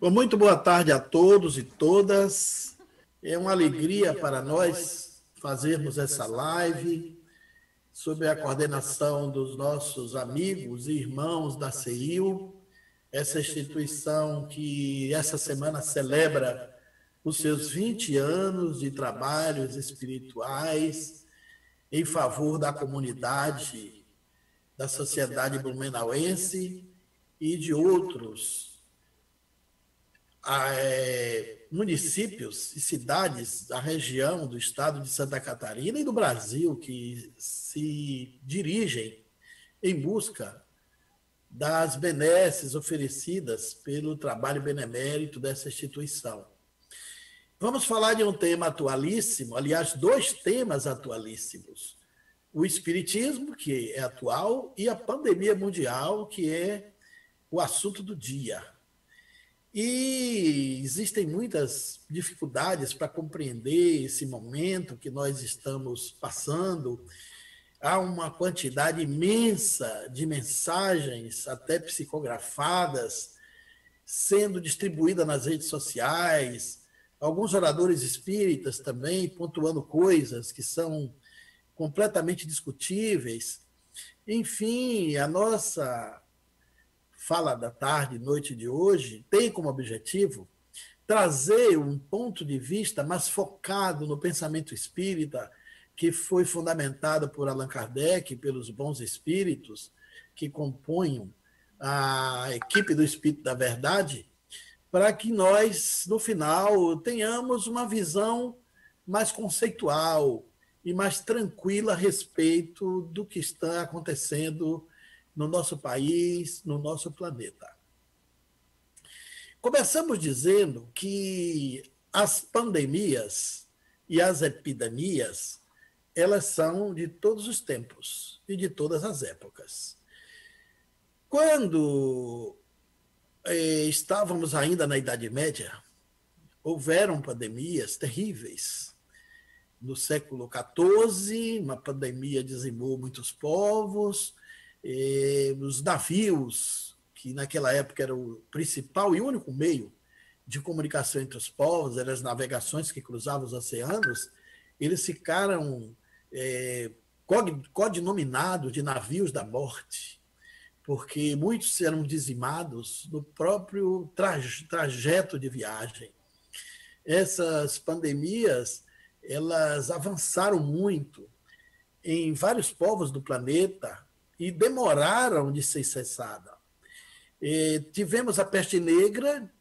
Bom, muito boa tarde a todos e todas. É uma alegria para nós fazermos essa live sob a coordenação dos nossos amigos e irmãos da CEIU, essa instituição que essa semana celebra os seus 20 anos de trabalhos espirituais em favor da comunidade, da sociedade blumenauense e de outros municípios e cidades da região do estado de Santa Catarina e do Brasil que se dirigem em busca das benesses oferecidas pelo trabalho benemérito dessa instituição. Vamos falar de um tema atualíssimo, aliás, dois temas atualíssimos. O espiritismo, que é atual, e a pandemia mundial, que é o assunto do dia. E existem muitas dificuldades para compreender esse momento que nós estamos passando. Há uma quantidade imensa de mensagens, até psicografadas, sendo distribuídas nas redes sociais. Alguns oradores espíritas também pontuando coisas que são completamente discutíveis. Enfim, a nossa fala da tarde e noite de hoje tem como objetivo trazer um ponto de vista mais focado no pensamento espírita, que foi fundamentado por Allan Kardec, pelos bons espíritos que compõem a equipe do Espírito da Verdade, para que nós, no final, tenhamos uma visão mais conceitual e mais tranquila a respeito do que está acontecendo no nosso país, no nosso planeta. Começamos dizendo que as pandemias e as epidemias, elas são de todos os tempos e de todas as épocas. Quando estávamos ainda na Idade Média, houveram pandemias terríveis. No século XIV, uma pandemia dizimou muitos povos, os navios, que naquela época era o principal e único meio de comunicação entre os povos, eram as navegações que cruzavam os oceanos, eles ficaram codinominados de navios da morte, porque muitos eram dizimados no próprio trajeto de viagem. Essas pandemias, elas avançaram muito em vários povos do planeta e demoraram de ser cessada. Tivemos a peste negra,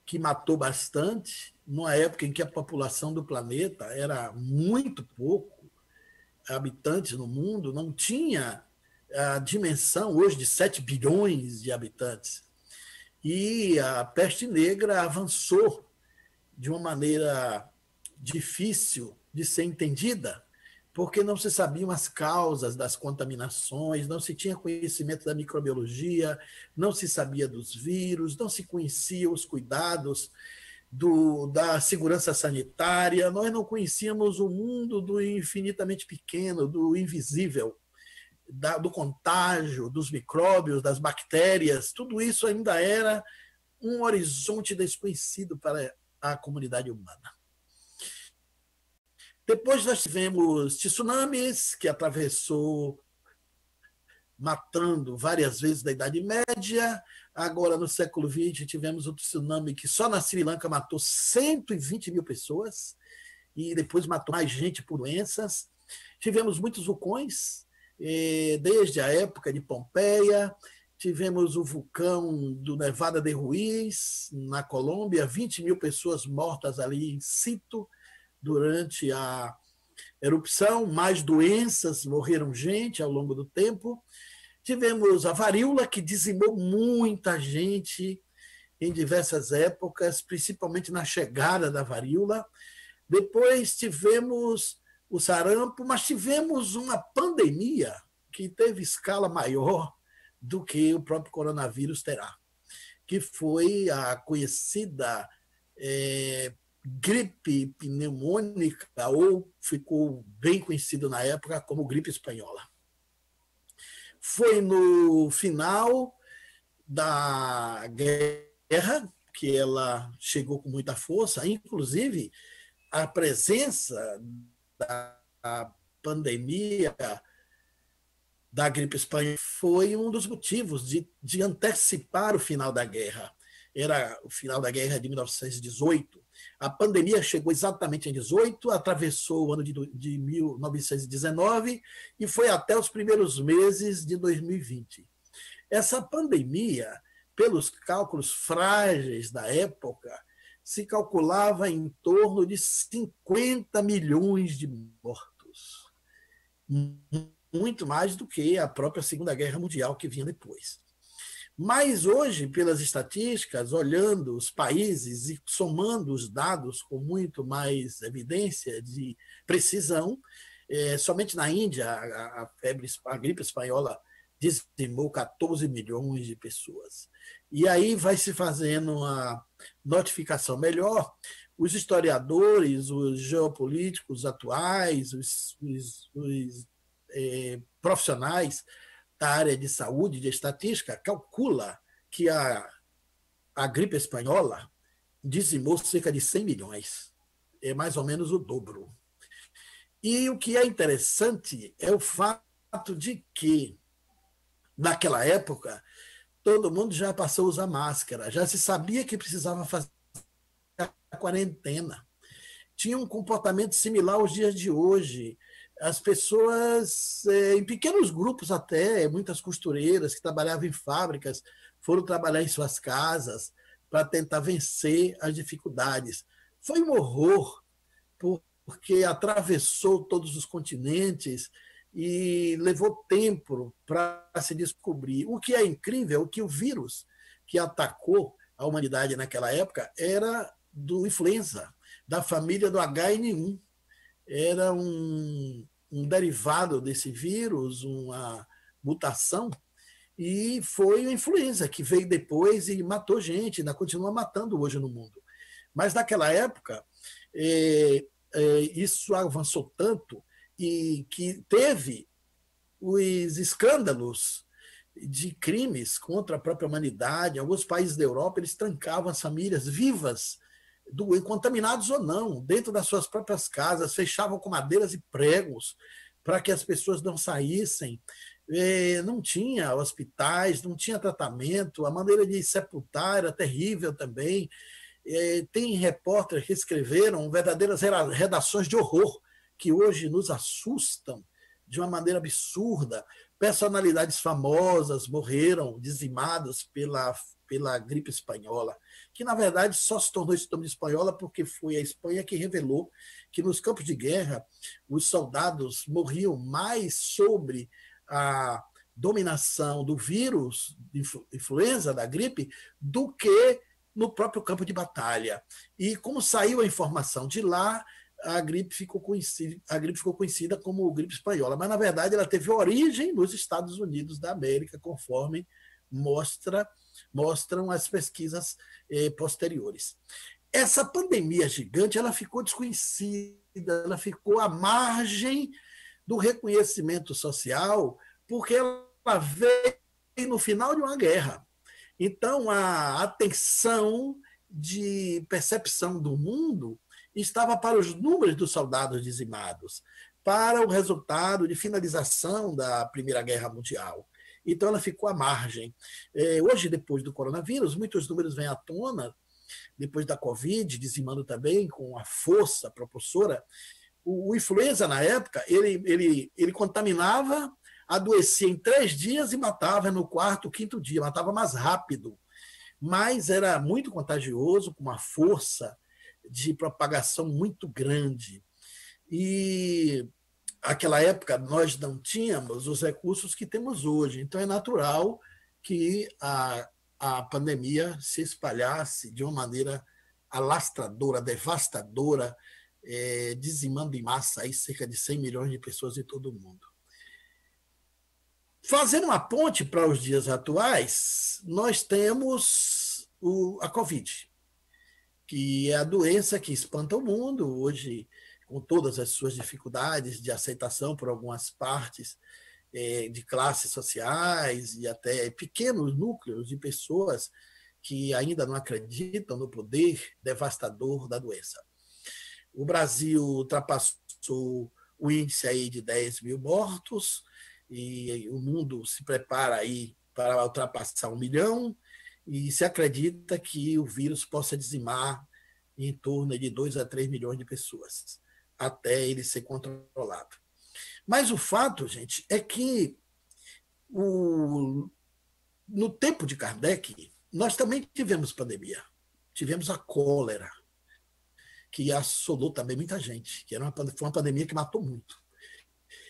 que matou bastante, numa época em que a população do planeta era muito pouco habitantes no mundo, não tinha a dimensão hoje de 7 bilhões de habitantes. E a peste negra avançou de uma maneira difícil de ser entendida, porque não se sabiam as causas das contaminações, não se tinha conhecimento da microbiologia, não se sabia dos vírus, não se conhecia os cuidados da segurança sanitária, nós não conhecíamos o mundo do infinitamente pequeno, do invisível, do contágio, dos micróbios, das bactérias, tudo isso ainda era um horizonte desconhecido para a comunidade humana. Depois nós tivemos tsunamis, que atravessou, matando várias vezes na Idade Média. Agora, no século XX, tivemos um tsunami que só na Sri Lanka matou 120 mil pessoas e depois matou mais gente por doenças. Tivemos muitos vulcões, desde a época de Pompeia. Tivemos o vulcão do Nevada de Ruiz, na Colômbia, 20 mil pessoas mortas ali in situ durante a erupção, mais doenças, morreram gente ao longo do tempo. Tivemos a varíola, que dizimou muita gente em diversas épocas, principalmente na chegada da varíola. Depois tivemos o sarampo, mas tivemos uma pandemia que teve escala maior do que o próprio coronavírus terá, que foi a conhecida gripe pneumônica, ou ficou bem conhecido na época como gripe espanhola. Foi no final da guerra porque ela chegou com muita força, inclusive a presença da pandemia da gripe espanhola foi um dos motivos de antecipar o final da guerra. Era o final da guerra de 1918. A pandemia chegou exatamente em 18, atravessou o ano de 1919 e foi até os primeiros meses de 2020. Essa pandemia, pelos cálculos frágeis da época, se calculava em torno de 50 milhões de mortos. Muito mais do que a própria Segunda Guerra Mundial que vinha depois. Mas hoje, pelas estatísticas, olhando os países e somando os dados com muito mais evidência de precisão, somente na Índia a gripe espanhola dizimou 14 milhões de pessoas. E aí vai se fazendo uma notificação melhor. Os historiadores, os geopolíticos atuais, os profissionais da área de saúde, de estatística, calcula que a gripe espanhola dizimou cerca de 100 milhões. É mais ou menos o dobro. E o que é interessante é o fato de que, naquela época, todo mundo já passou a usar máscara, já se sabia que precisava fazer a quarentena. Tinha um comportamento similar aos dias de hoje. As pessoas, em pequenos grupos até, muitas costureiras que trabalhavam em fábricas, foram trabalhar em suas casas para tentar vencer as dificuldades. Foi um horror, porque atravessou todos os continentes e levou tempo para se descobrir. O que é incrível é que o vírus que atacou a humanidade naquela época era do influenza, da família do HN1. Era um derivado desse vírus, uma mutação, e foi a influenza que veio depois e matou gente, ainda continua matando hoje no mundo. Mas naquela época, isso avançou tanto e que teve os escândalos de crimes contra a própria humanidade. Em alguns países da Europa, eles trancavam as famílias vivas, contaminados ou não, dentro das suas próprias casas, fechavam com madeiras e pregos para que as pessoas não saíssem. Não tinha hospitais, não tinha tratamento, a maneira de sepultar era terrível também. Tem repórteres que escreveram verdadeiras redações de horror que hoje nos assustam de uma maneira absurda. Personalidades famosas morreram dizimadas pela gripe espanhola, que na verdade só se tornou esse nome de espanhola porque foi a Espanha que revelou que nos campos de guerra os soldados morriam mais sobre a dominação do vírus de influenza, da gripe, do que no próprio campo de batalha. E como saiu a informação de lá, a gripe ficou conhecida como gripe espanhola, mas na verdade ela teve origem nos Estados Unidos da América, conforme mostram as pesquisas posteriores. Essa pandemia gigante, ela ficou desconhecida, ela ficou à margem do reconhecimento social, porque ela veio no final de uma guerra. Então, a atenção de percepção do mundo estava para os números dos soldados dizimados, para o resultado de finalização da Primeira Guerra Mundial. Então, ela ficou à margem. Hoje, depois do coronavírus, muitos números vêm à tona, depois da Covid, dizimando também com a força propulsora. O influenza, na época, ele contaminava, adoecia em 3 dias e matava no 4º, 5º dia, matava mais rápido. Mas era muito contagioso, com uma força de propagação muito grande. E naquela época nós não tínhamos os recursos que temos hoje, então é natural que a pandemia se espalhasse de uma maneira alastradora, devastadora, dizimando em massa aí cerca de 100 milhões de pessoas em todo o mundo. Fazendo uma ponte para os dias atuais, nós temos a Covid, que é a doença que espanta o mundo hoje, com todas as suas dificuldades de aceitação por algumas partes de classes sociais e até pequenos núcleos de pessoas que ainda não acreditam no poder devastador da doença. O Brasil ultrapassou o índice aí de 10 mil mortos, e o mundo se prepara aí para ultrapassar 1 milhão, e se acredita que o vírus possa dizimar em torno de 2 a 3 milhões de pessoas, até ele ser controlado. Mas o fato, gente, é que no tempo de Kardec, nós também tivemos pandemia. Tivemos a cólera, que assolou também muita gente, que foi uma pandemia que matou muito.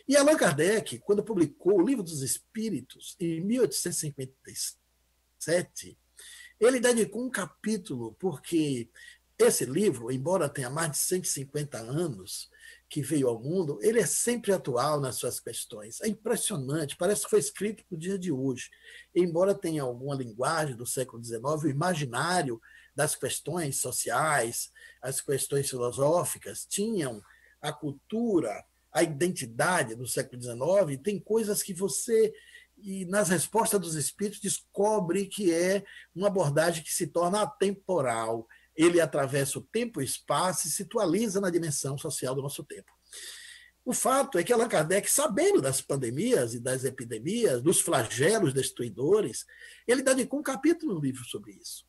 E Allan Kardec, quando publicou o Livro dos Espíritos, em 1857, ele dedicou um capítulo, porque esse livro, embora tenha mais de 150 anos que veio ao mundo, ele é sempre atual nas suas questões. É impressionante, parece que foi escrito no dia de hoje. Embora tenha alguma linguagem do século XIX, o imaginário das questões sociais, as questões filosóficas, tinham a cultura, a identidade do século XIX, tem coisas que você, e nas respostas dos espíritos, descobre que é uma abordagem que se torna atemporal. Ele atravessa o tempo e o espaço e se atualiza na dimensão social do nosso tempo. O fato é que Allan Kardec, sabendo das pandemias e das epidemias, dos flagelos destruidores, ele dedicou um capítulo no livro sobre isso.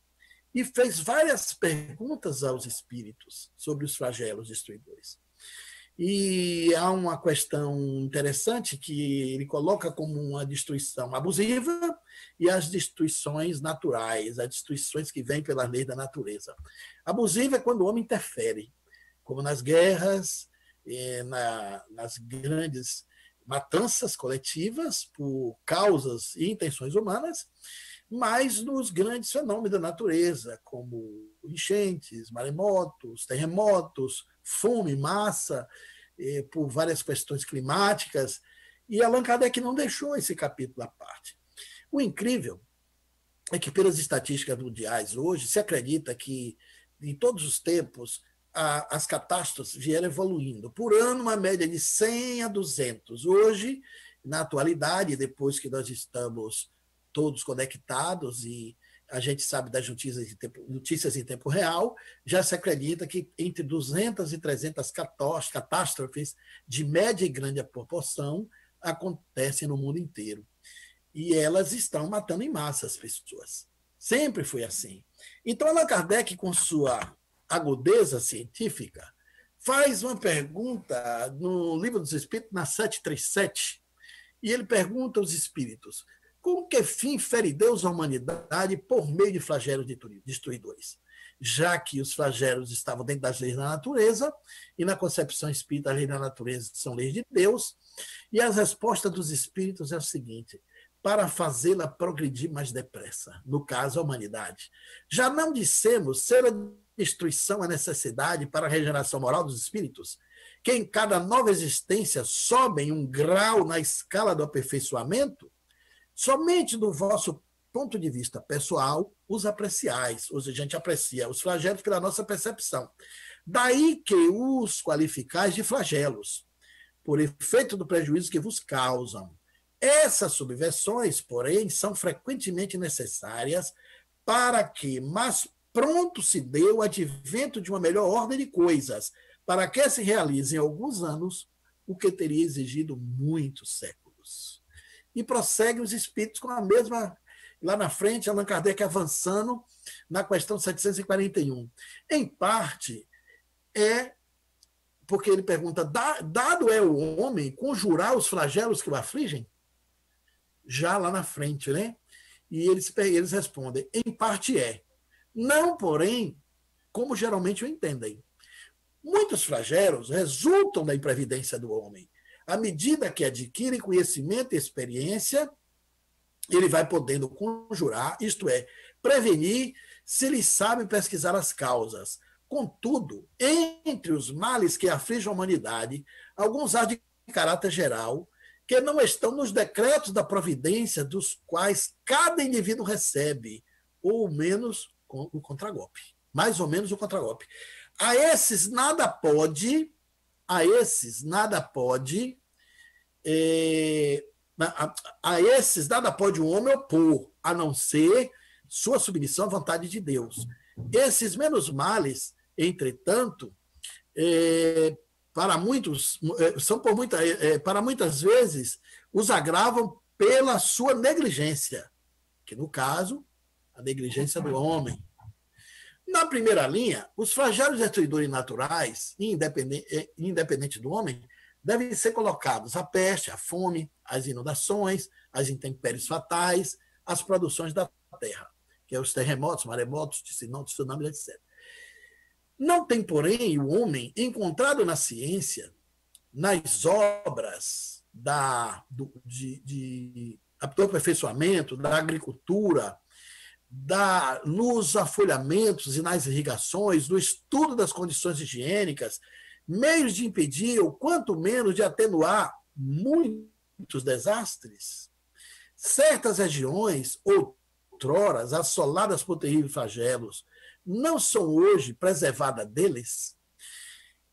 E fez várias perguntas aos espíritos sobre os flagelos destruidores. E há uma questão interessante que ele coloca como uma destruição abusiva e as destruições naturais, as destruições que vêm pelas leis da natureza. Abusiva é quando o homem interfere, como nas guerras, nas grandes matanças coletivas por causas e intenções humanas, mas nos grandes fenômenos da natureza, como enchentes, maremotos, terremotos, fome, massa, por várias questões climáticas, e Allan Kardec não deixou esse capítulo à parte. O incrível é que, pelas estatísticas mundiais hoje, se acredita que, em todos os tempos, as catástrofes vieram evoluindo. Por ano, uma média de 100 a 200. Hoje, na atualidade, depois que nós estamos todos conectados e a gente sabe das notícias em tempo real, já se acredita que entre 200 e 300 catástrofes de média e grande proporção acontecem no mundo inteiro. E elas estão matando em massa as pessoas. Sempre foi assim. Então, Allan Kardec, com sua agudeza científica, faz uma pergunta no Livro dos Espíritos, na 737, e ele pergunta aos espíritos: com que fim fere Deus a humanidade por meio de flagelos destruidores? Já que os flagelos estavam dentro das leis da natureza, e na concepção espírita, as leis da natureza são leis de Deus, e as respostas dos espíritos é o seguinte: para fazê-la progredir mais depressa, no caso, a humanidade. Já não dissemos ser a destruição a necessidade para a regeneração moral dos espíritos, que em cada nova existência sobem um grau na escala do aperfeiçoamento? Somente do vosso ponto de vista pessoal, os apreciais, ou seja, a gente aprecia os flagelos pela nossa percepção. Daí que os qualificais de flagelos, por efeito do prejuízo que vos causam. Essas subversões, porém, são frequentemente necessárias para que mais pronto se dê o advento de uma melhor ordem de coisas, para que se realize em alguns anos o que teria exigido muitos séculos. E prossegue os espíritos com a mesma, lá na frente, Allan Kardec avançando na questão 741. Em parte, porque ele pergunta: dado é o homem conjurar os flagelos que o afligem? Já lá na frente, né? E eles respondem: em parte é. Não, porém, como geralmente o entendem. Muitos flagelos resultam da imprevidência do homem. À medida que adquire conhecimento e experiência, ele vai podendo conjurar, isto é, prevenir, se ele sabe pesquisar as causas. Contudo, entre os males que afligem a humanidade, alguns há de caráter geral, que não estão nos decretos da providência, dos quais cada indivíduo recebe, ou menos o contragolpe. Mais ou menos o contragolpe. A esses nada pode a esses nada pode o homem opor, a não ser sua submissão à vontade de Deus. Esses menos males, entretanto, para muitos, para muitas vezes, os agravam pela sua negligência, que no caso, a negligência do homem. Na primeira linha, os flagelos destruidores naturais, independente do homem, devem ser colocados a peste, a fome, as inundações, as intempéries fatais, as produções da terra, que é os terremotos, maremotos, tsunamis, etc. Não tem, porém, o homem encontrado na ciência, nas obras do aperfeiçoamento, da agricultura, nos afolhamentos e nas irrigações, no estudo das condições higiênicas, meios de impedir, ou quanto menos de atenuar muitos desastres. Certas regiões, outroras assoladas por terríveis flagelos, não são hoje preservadas deles.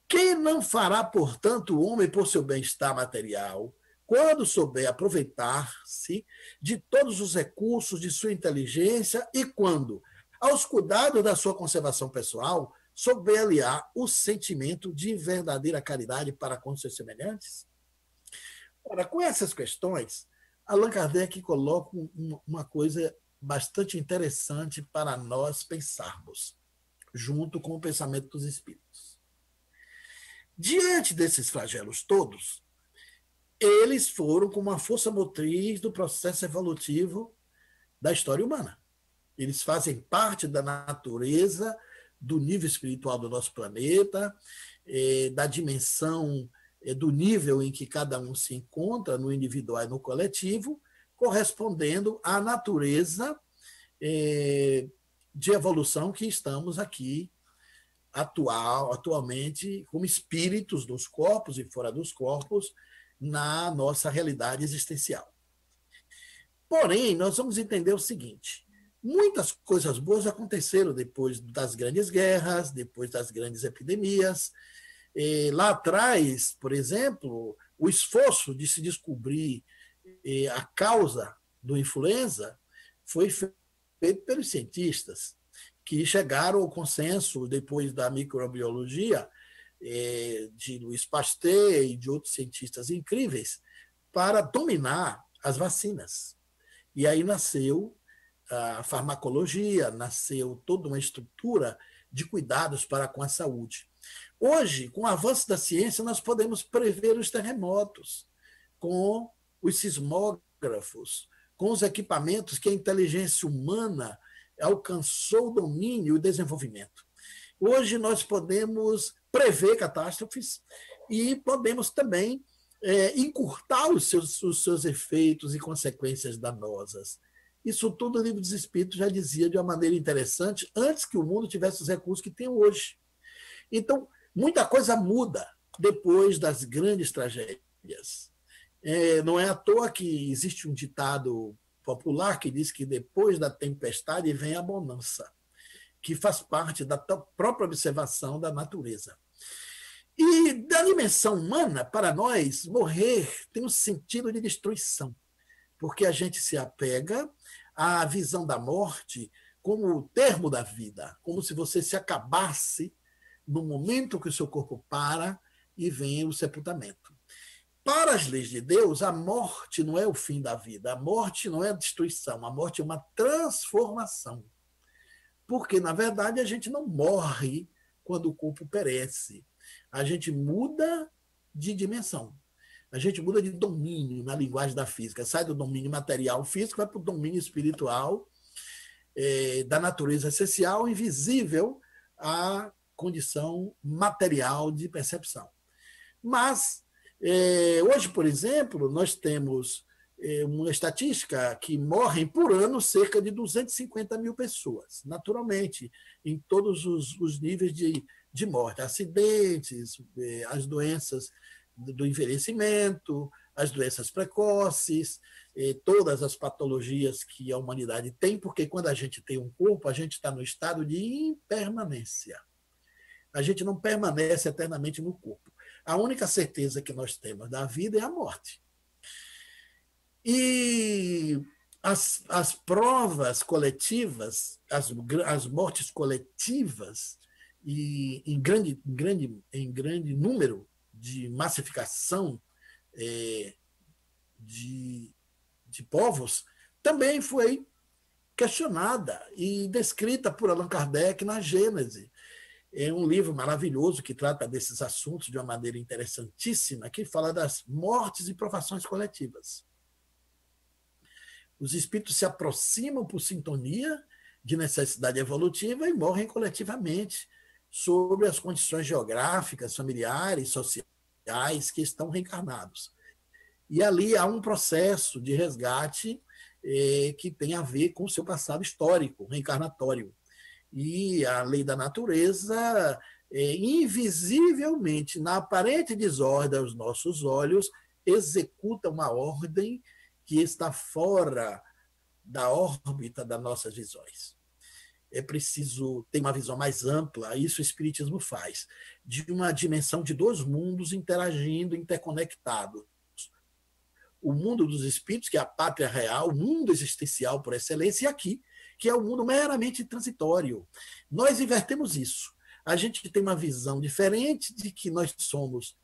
Quem não fará, portanto, o homem por seu bem-estar material, quando souber aproveitar-se de todos os recursos de sua inteligência e quando, aos cuidados da sua conservação pessoal, souber aliar o sentimento de verdadeira caridade para com seus semelhantes? Ora, com essas questões, Allan Kardec coloca uma coisa bastante interessante para nós pensarmos, junto com o pensamento dos espíritos. Diante desses flagelos todos, eles foram como uma força motriz do processo evolutivo da história humana. Eles fazem parte da natureza, do nível espiritual do nosso planeta, da dimensão, do nível em que cada um se encontra, no individual e no coletivo, correspondendo à natureza de evolução que estamos aqui atualmente como espíritos dos corpos e fora dos corpos, na nossa realidade existencial. Porém, nós vamos entender o seguinte: muitas coisas boas aconteceram depois das grandes guerras, depois das grandes epidemias. Lá atrás, por exemplo, o esforço de se descobrir a causa do influenza foi feito pelos cientistas, que chegaram ao consenso, depois da microbiologia, de Louis Pasteur e de outros cientistas incríveis, para dominar as vacinas. E aí nasceu a farmacologia, nasceu toda uma estrutura de cuidados para com a saúde. Hoje, com o avanço da ciência, nós podemos prever os terremotos, com os sismógrafos, com os equipamentos que a inteligência humana alcançou o domínio e o desenvolvimento. Hoje nós podemos prever catástrofes e podemos também encurtar os seus efeitos e consequências danosas. Isso tudo o Livro dos Espíritos já dizia de uma maneira interessante antes que o mundo tivesse os recursos que tem hoje. Então, muita coisa muda depois das grandes tragédias. Não é à toa que existe um ditado popular que diz que depois da tempestade vem a bonança, que faz parte da própria observação da natureza. E da dimensão humana, para nós, morrer tem um sentido de destruição, porque a gente se apega à visão da morte como o termo da vida, como se você se acabasse no momento que o seu corpo para e vem o sepultamento. Para as leis de Deus, a morte não é o fim da vida, a morte não é a destruição, a morte é uma transformação. Porque, na verdade, a gente não morre quando o corpo perece. A gente muda de dimensão. A gente muda de domínio na linguagem da física. Sai do domínio material físico, vai para o domínio espiritual, da natureza essencial, invisível à condição material de percepção. Mas, hoje, por exemplo, nós temos uma estatística que morrem por ano cerca de 250 mil pessoas, naturalmente, em todos os níveis de morte, acidentes, as doenças do envelhecimento, as doenças precoces, todas as patologias que a humanidade tem, porque quando a gente tem um corpo, a gente está no estado de impermanência. A gente não permanece eternamente no corpo. A única certeza que nós temos da vida é a morte. E as provas coletivas, as mortes coletivas, e em grande número de massificação de povos, também foi questionada e descrita por Allan Kardec na Gênese. É um livro maravilhoso que trata desses assuntos de uma maneira interessantíssima, que fala das mortes e provações coletivas. Os espíritos se aproximam por sintonia de necessidade evolutiva e morrem coletivamente sobre as condições geográficas, familiares, sociais que estão reencarnados. E ali há um processo de resgate que tem a ver com o seu passado histórico, reencarnatório. E a lei da natureza, invisivelmente, na aparente desordem aos nossos olhos, executa uma ordem que está fora da órbita das nossas visões. É preciso ter uma visão mais ampla, isso o Espiritismo faz, de uma dimensão de dois mundos interagindo, interconectados. O mundo dos espíritos, que é a pátria real, o mundo existencial por excelência, e aqui, que é o mundo meramente transitório. Nós invertemos isso. A gente tem uma visão diferente de que nós somos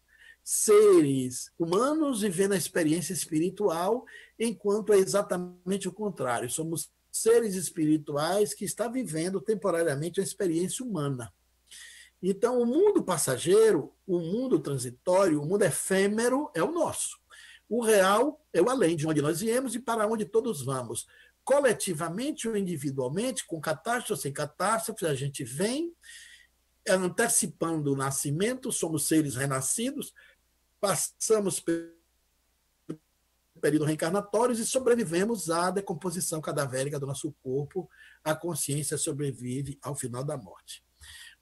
seres humanos vivendo a experiência espiritual, enquanto é exatamente o contrário. Somos seres espirituais que estão vivendo temporariamente a experiência humana. Então, o mundo passageiro, o mundo transitório, o mundo efêmero é o nosso. O real é o além, de onde nós viemos e para onde todos vamos. Coletivamente ou individualmente, com catástrofe ou sem catástrofe, a gente vem antecipando o nascimento, somos seres renascidos, passamos pelo período reencarnatório e sobrevivemos à decomposição cadavérica do nosso corpo, a consciência sobrevive ao final da morte.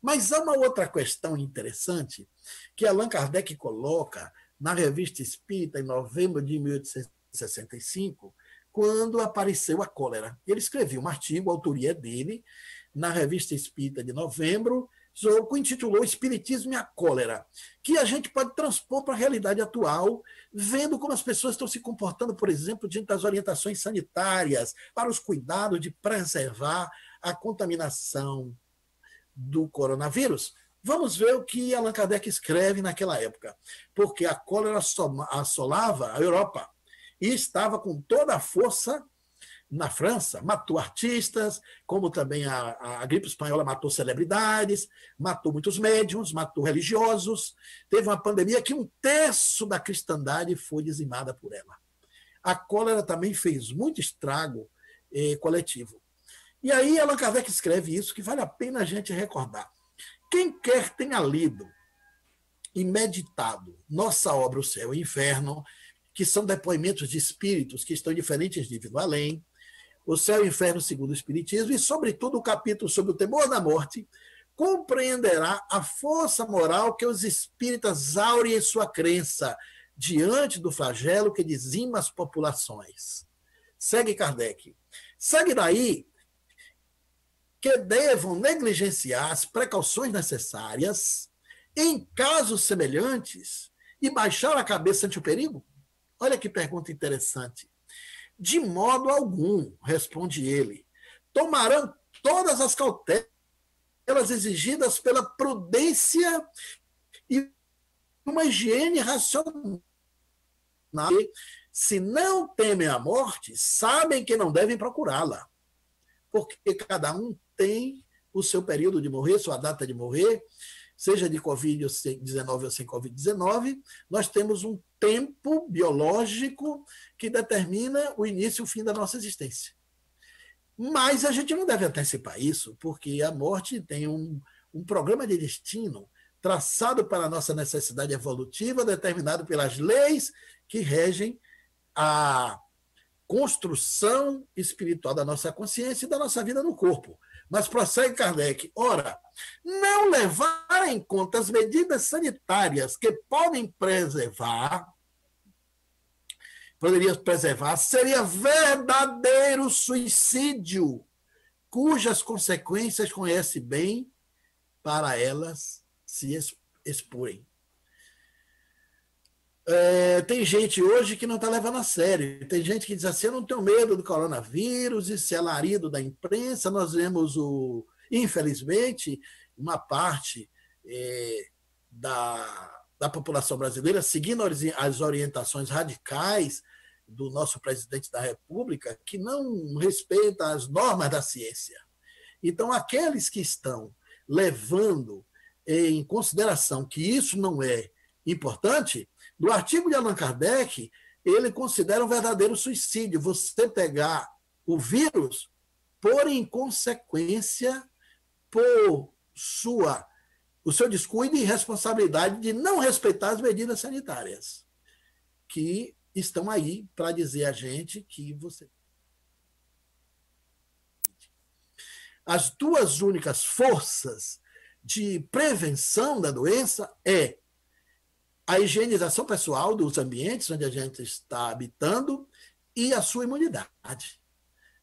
Mas há uma outra questão interessante que Allan Kardec coloca na Revista Espírita, em novembro de 1865, quando apareceu a cólera. Ele escreveu um artigo, a autoria é dele, na Revista Espírita de novembro, que intitulou Espiritismo e a Cólera, que a gente pode transpor para a realidade atual, vendo como as pessoas estão se comportando, por exemplo, diante das orientações sanitárias, para os cuidados de preservar a contaminação do coronavírus. Vamos ver o que Allan Kardec escreve naquela época, porque a cólera assolava a Europa e estava com toda a força na França, matou artistas, como também a gripe espanhola matou celebridades, matou muitos médiuns, matou religiosos. Teve uma pandemia que 1/3 da cristandade foi dizimada por ela. A cólera também fez muito estrago coletivo. E aí Allan Kardec escreve isso, que vale a pena a gente recordar. Quem quer tenha lido e meditado nossa obra O Céu e o Inferno, que são depoimentos de espíritos que estão em diferentes níveis do além, O Céu e o Inferno segundo o Espiritismo, e, sobretudo, o capítulo sobre o temor da morte, compreenderá a força moral que os espíritas aurem em sua crença diante do flagelo que dizima as populações. Segue Kardec. Segue daí que devam negligenciar as precauções necessárias em casos semelhantes e baixar a cabeça ante o perigo? Olha que pergunta interessante. De modo algum, responde ele, tomarão todas as cautelas exigidas pela prudência e uma higiene racional. Se não temem a morte, sabem que não devem procurá-la, porque cada um tem o seu período de morrer, sua data de morrer, seja de Covid-19 ou sem Covid-19, nós temos um tempo biológico que determina o início e o fim da nossa existência. Mas a gente não deve antecipar isso, porque a morte tem um programa de destino traçado para a nossa necessidade evolutiva, determinado pelas leis que regem a construção espiritual da nossa consciência e da nossa vida no corpo. Mas prossegue Kardec. Ora, não levar em conta as medidas sanitárias que poderiam preservar, seria verdadeiro suicídio, cujas consequências conhece bem, para elas se expurem. Tem gente hoje que não está levando a sério. Tem gente que diz assim: eu não tenho medo do coronavírus, isso é alarido da imprensa. Nós vemos, infelizmente, uma parte da população brasileira seguindo as orientações radicais do nosso presidente da República, que não respeita as normas da ciência. Então, aqueles que estão levando em consideração que isso não é importante, no artigo de Allan Kardec, ele considera um verdadeiro suicídio você pegar o vírus por inconsequência, por o seu descuido e responsabilidade de não respeitar as medidas sanitárias, que estão aí para dizer a gente que você... As duas únicas forças de prevenção da doença é a higienização pessoal dos ambientes onde a gente está habitando e a sua imunidade.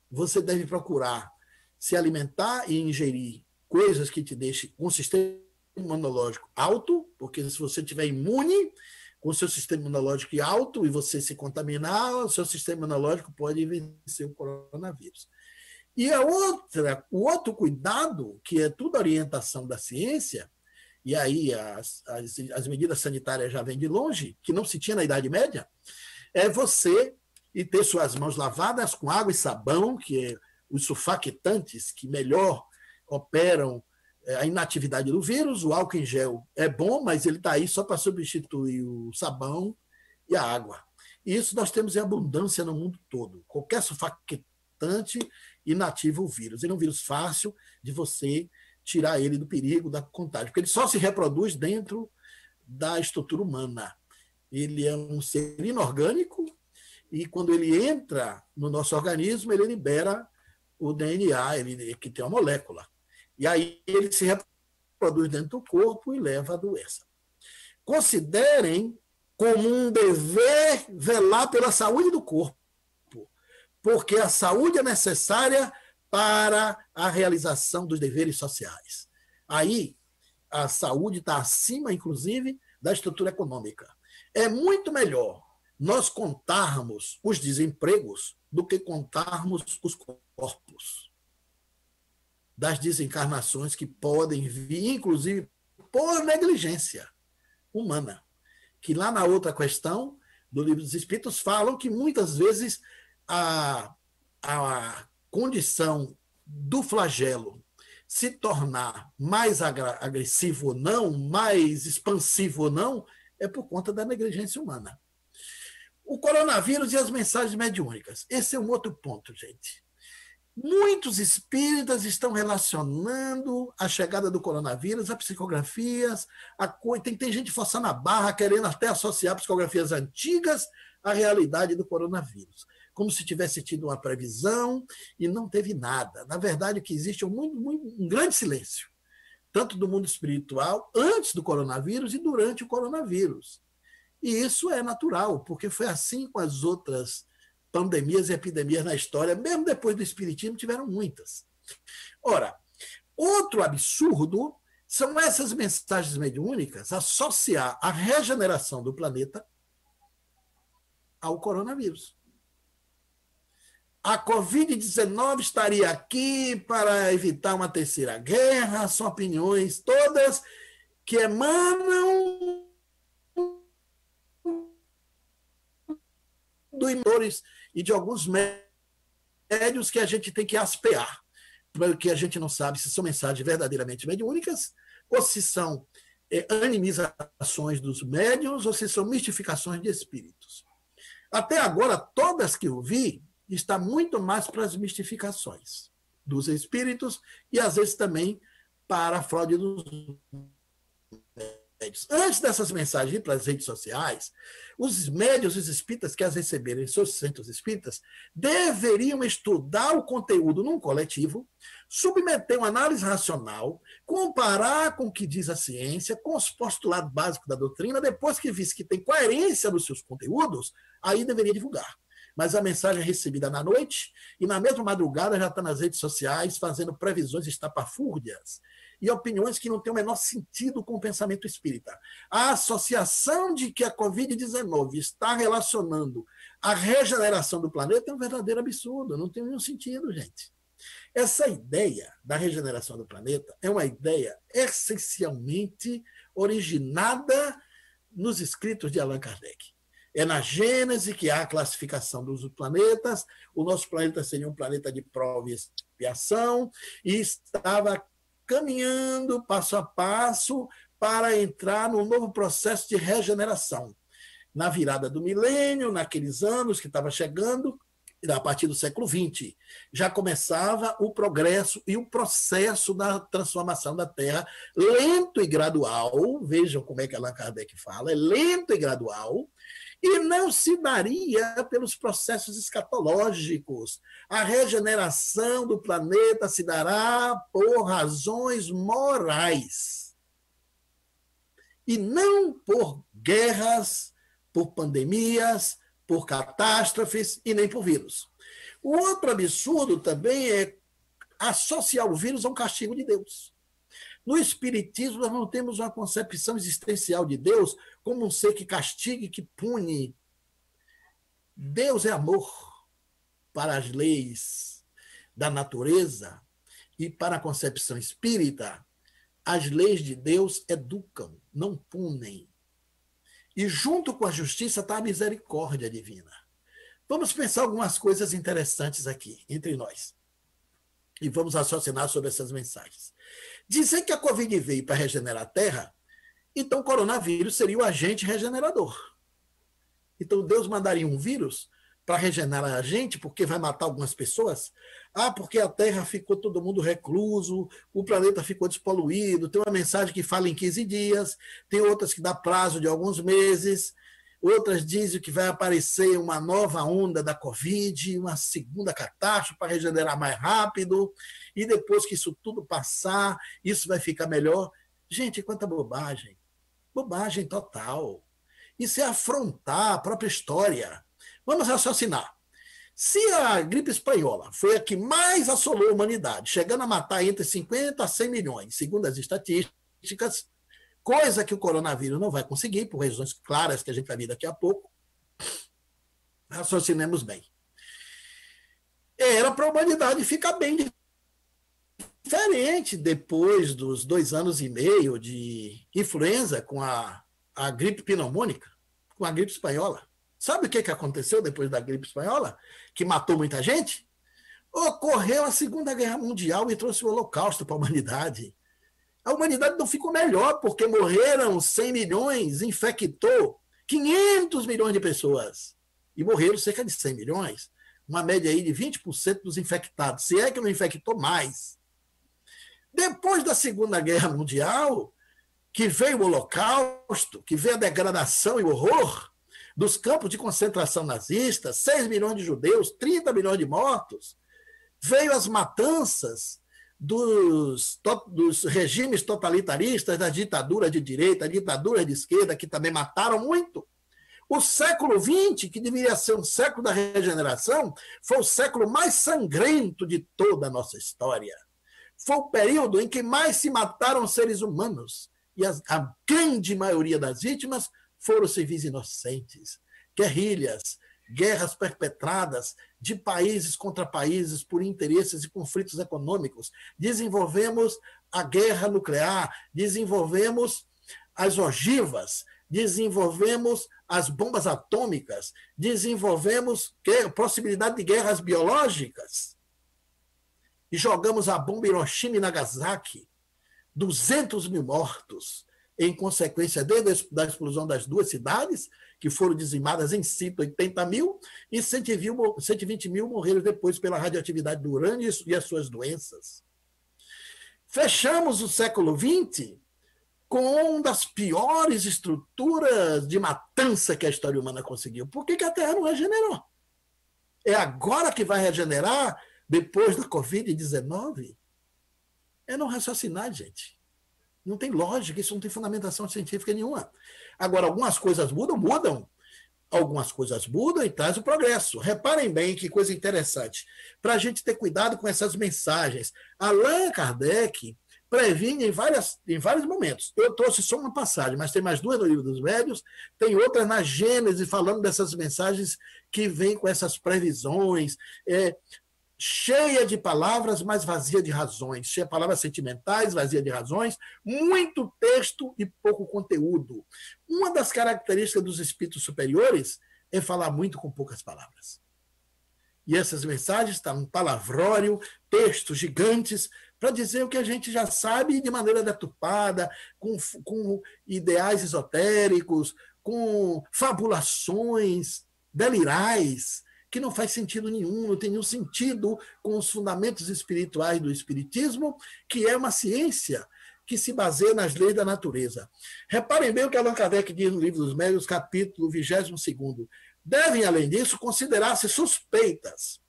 Você deve procurar se alimentar e ingerir coisas que te deixem com um sistema imunológico alto, porque se você estiver imune, com o seu sistema imunológico alto e você se contaminar, o seu sistema imunológico pode vencer o coronavírus. E o outro cuidado, que é tudo orientação da ciência, e aí as medidas sanitárias já vêm de longe, que não se tinha na Idade Média, é você ter suas mãos lavadas com água e sabão, que é os surfactantes que melhor operam a inatividade do vírus. O álcool em gel é bom, mas ele está aí só para substituir o sabão e a água. E isso nós temos em abundância no mundo todo. Qualquer surfactante inativa o vírus. Ele é um vírus fácil de você tirar ele do perigo da contágio, porque ele só se reproduz dentro da estrutura humana. Ele é um ser inorgânico e quando ele entra no nosso organismo, ele libera o DNA, que tem uma molécula. E aí ele se reproduz dentro do corpo e leva a doença. Considerem como um dever velar pela saúde do corpo, porque a saúde é necessária para a realização dos deveres sociais. Aí, a saúde está acima, inclusive, da estrutura econômica. É muito melhor nós contarmos os desempregos do que contarmos os corpos das desencarnações que podem vir, inclusive, por negligência humana. Que lá na outra questão do Livro dos Espíritos falam que muitas vezes a condição do flagelo se tornar mais agressivo ou não, mais expansivo ou não, é por conta da negligência humana. O coronavírus e as mensagens mediúnicas. Esse é um outro ponto, gente. Muitos espíritas estão relacionando a chegada do coronavírus a psicografias, tem gente forçando a barra, querendo até associar psicografias antigas à realidade do coronavírus, como se tivesse tido uma previsão e não teve nada. Na verdade, o que existe é um grande silêncio, tanto do mundo espiritual antes do coronavírus e durante o coronavírus. E isso é natural, porque foi assim com as outras pandemias e epidemias na história, mesmo depois do espiritismo, tiveram muitas. Ora, outro absurdo são essas mensagens mediúnicas associar a regeneração do planeta ao coronavírus. A Covid-19 estaria aqui para evitar uma terceira guerra, são opiniões todas que emanam dos imitores e de alguns médios que a gente tem que aspear, porque a gente não sabe se são mensagens verdadeiramente mediúnicas ou se são animizações dos médiuns ou se são mistificações de espíritos. Até agora, todas que eu vi está muito mais para as mistificações dos espíritos e, às vezes, também para a fraude dos médios. Antes dessas mensagens ir para as redes sociais, os médios e os espíritas que as receberem em seus centros espíritas deveriam estudar o conteúdo num coletivo, submeter uma análise racional, comparar com o que diz a ciência, com os postulados básicos da doutrina, depois que visse que tem coerência nos seus conteúdos, aí deveria divulgar. Mas a mensagem é recebida na noite e na mesma madrugada já está nas redes sociais fazendo previsões estapafúrdias. e opiniões que não têm o menor sentido com o pensamento espírita. A associação de que a Covid-19 está relacionando a regeneração do planeta é um verdadeiro absurdo, não tem nenhum sentido, gente. Essa ideia da regeneração do planeta é uma ideia essencialmente originada nos escritos de Allan Kardec. É na Gênese que há a classificação dos planetas. O nosso planeta seria um planeta de prova e expiação, e estava caminhando passo a passo para entrar num novo processo de regeneração. Na virada do milênio, naqueles anos que estava chegando, a partir do século XX, já começava o progresso e o processo da transformação da Terra, lento e gradual. Vejam como é que Allan Kardec fala, é lento e gradual, e não se daria pelos processos escatológicos. A regeneração do planeta se dará por razões morais, e não por guerras, por pandemias, por catástrofes e nem por vírus. O outro absurdo também é associar o vírus a um castigo de Deus. No Espiritismo, nós não temos uma concepção existencial de Deus como um ser que castiga e que pune. Deus é amor. Para as leis da natureza e para a concepção espírita, as leis de Deus educam, não punem. E junto com a justiça está a misericórdia divina. Vamos pensar algumas coisas interessantes aqui, entre nós. E vamos raciocinar sobre essas mensagens. Dizer que a Covid veio para regenerar a Terra, então o coronavírus seria o agente regenerador. Então Deus mandaria um vírus para regenerar a gente, porque vai matar algumas pessoas? Ah, porque a Terra ficou todo mundo recluso, o planeta ficou despoluído, tem uma mensagem que fala em 15 dias, tem outras que dá prazo de alguns meses, outras dizem que vai aparecer uma nova onda da Covid, uma segunda catástrofe para regenerar mais rápido, e depois que isso tudo passar, isso vai ficar melhor. Gente, quanta bobagem. Bobagem total. Isso é afrontar a própria história. Vamos raciocinar. Se a gripe espanhola foi a que mais assolou a humanidade, chegando a matar entre 50 a 100 milhões, segundo as estatísticas, coisa que o coronavírus não vai conseguir, por razões claras que a gente vai ver daqui a pouco, raciocinemos bem. Era para a humanidade ficar bem diferente depois dos 2 anos e meio de influenza com a gripe pneumônica, com a gripe espanhola. Sabe o que aconteceu depois da gripe espanhola? Que matou muita gente? Ocorreu a Segunda Guerra Mundial e trouxe o Holocausto para a humanidade. A humanidade não ficou melhor, porque morreram 100 milhões, infectou 500 milhões de pessoas. E morreram cerca de 100 milhões. Uma média aí de 20% dos infectados, se é que não infectou mais. Depois da Segunda Guerra Mundial, que veio o Holocausto, que veio a degradação e o horror dos campos de concentração nazistas, 6 milhões de judeus, 30 milhões de mortos, veio as matanças dos regimes totalitaristas, da ditadura de direita, ditadura de esquerda, que também mataram muito. O século XX, que deveria ser um século da regeneração, foi o século mais sangrento de toda a nossa história. Foi o período em que mais se mataram seres humanos, e a grande maioria das vítimas foram civis inocentes, guerrilhas, guerras perpetradas de países contra países por interesses e conflitos econômicos. Desenvolvemos a guerra nuclear, desenvolvemos as ogivas, desenvolvemos as bombas atômicas, desenvolvemos possibilidade de guerras biológicas. E jogamos a bomba Hiroshima e Nagasaki, 200 mil mortos, em consequência da explosão das 2 cidades, que foram dizimadas em 180 mil, e 120 mil morreram depois pela radioatividade do urânio e as suas doenças. Fechamos o século XX com uma das piores estruturas de matança que a história humana conseguiu. Por que a Terra não regenerou? É agora que vai regenerar, depois da Covid-19? É não raciocinar, gente. Não tem lógica, isso não tem fundamentação científica nenhuma. Agora, algumas coisas mudam. Algumas coisas mudam e traz o progresso. Reparem bem que coisa interessante. Para a gente ter cuidado com essas mensagens. Allan Kardec previne em vários momentos. Eu trouxe só uma passagem, mas tem mais duas no Livro dos Médiuns, tem outra na Gênesis, falando dessas mensagens que vêm com essas previsões, cheia de palavras, mas vazia de razões, cheia de palavras sentimentais, vazia de razões, muito texto e pouco conteúdo. Uma das características dos espíritos superiores é falar muito com poucas palavras. E essas mensagens estão um palavrório, textos gigantes, para dizer o que a gente já sabe de maneira deturpada, com ideais esotéricos, com fabulações delirais, que não faz sentido nenhum, não tem nenhum sentido com os fundamentos espirituais do Espiritismo, que é uma ciência que se baseia nas leis da natureza. Reparem bem o que Allan Kardec diz no Livro dos Médiuns, capítulo 22º. Devem, além disso, considerar-se suspeitas,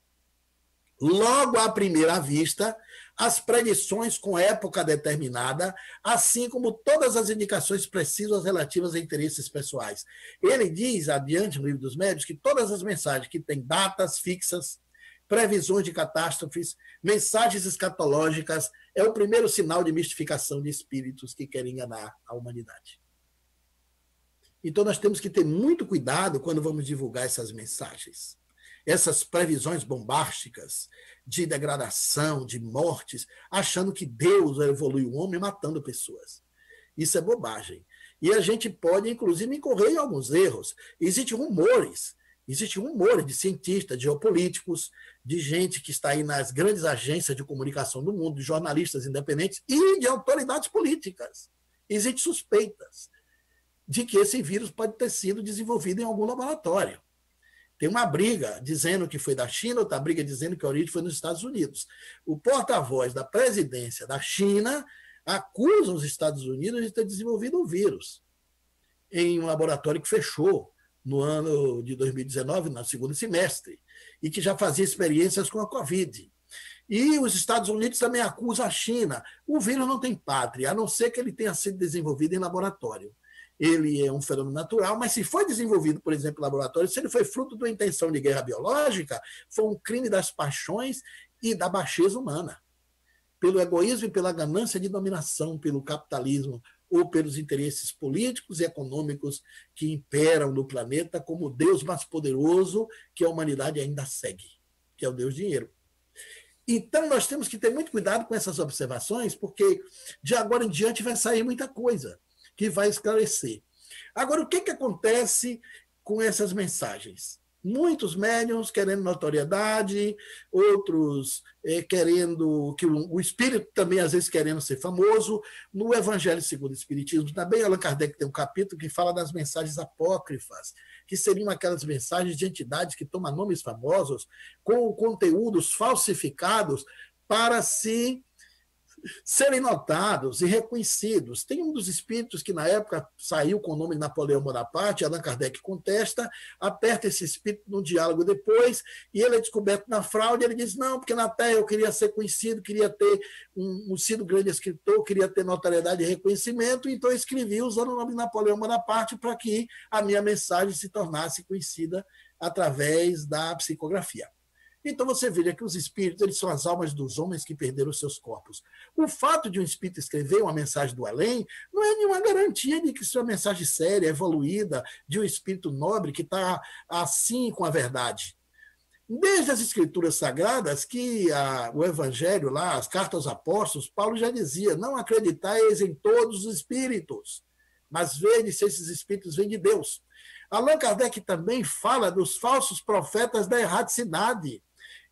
logo à primeira vista, as predições com época determinada, assim como todas as indicações precisas relativas a interesses pessoais. Ele diz, adiante no Livro dos Médiuns, que todas as mensagens que têm datas fixas, previsões de catástrofes, mensagens escatológicas, é o primeiro sinal de mistificação de espíritos que querem enganar a humanidade. Então, nós temos que ter muito cuidado quando vamos divulgar essas mensagens. Essas previsões bombásticas de degradação, de mortes, achando que Deus evolui o homem matando pessoas. Isso é bobagem. E a gente pode, inclusive, incorrer em alguns erros. Existem rumores de cientistas, de geopolíticos, de gente que está aí nas grandes agências de comunicação do mundo, de jornalistas independentes e de autoridades políticas. Existem suspeitas de que esse vírus pode ter sido desenvolvido em algum laboratório. Tem uma briga dizendo que foi da China, outra briga dizendo que a origem foi nos Estados Unidos. O porta-voz da presidência da China acusa os Estados Unidos de ter desenvolvido o vírus em um laboratório que fechou no ano de 2019, no segundo semestre, e que já fazia experiências com a Covid. E os Estados Unidos também acusam a China. O vírus não tem pátria, a não ser que ele tenha sido desenvolvido em laboratório. Ele é um fenômeno natural, mas se foi desenvolvido, por exemplo, em laboratório, se ele foi fruto de uma intenção de guerra biológica, foi um crime das paixões e da baixeza humana, pelo egoísmo e pela ganância de dominação, pelo capitalismo ou pelos interesses políticos e econômicos que imperam no planeta como o Deus mais poderoso que a humanidade ainda segue, que é o Deus dinheiro. Então, nós temos que ter muito cuidado com essas observações, porque de agora em diante vai sair muita coisa que vai esclarecer. Agora, o que acontece com essas mensagens? Muitos médiuns querendo notoriedade, outros querendo que o espírito também, às vezes, querendo ser famoso. No Evangelho segundo o Espiritismo, também Allan Kardec tem um capítulo que fala das mensagens apócrifas, que seriam aquelas mensagens de entidades que tomam nomes famosos com conteúdos falsificados para serem notados e reconhecidos. Tem um dos espíritos que, na época, saiu com o nome de Napoleão Bonaparte, Allan Kardec contesta, aperta esse espírito num diálogo depois, e ele é descoberto na fraude, ele diz, não, porque na Terra eu queria ser conhecido, queria ter sido grande escritor, queria ter notoriedade e reconhecimento, então eu escrevi usando o nome de Napoleão Bonaparte para que a minha mensagem se tornasse conhecida através da psicografia. Então você veja que os espíritos, eles são as almas dos homens que perderam seus corpos. O fato de um espírito escrever uma mensagem do além não é nenhuma garantia de que isso é uma mensagem séria, evoluída, de um espírito nobre que está assim com a verdade. Desde as escrituras sagradas, que o Evangelho, lá, as cartas aos apóstolos, Paulo já dizia, não acreditais em todos os espíritos, mas vede se esses espíritos vêm de Deus. Allan Kardec também fala dos falsos profetas da erradicidade,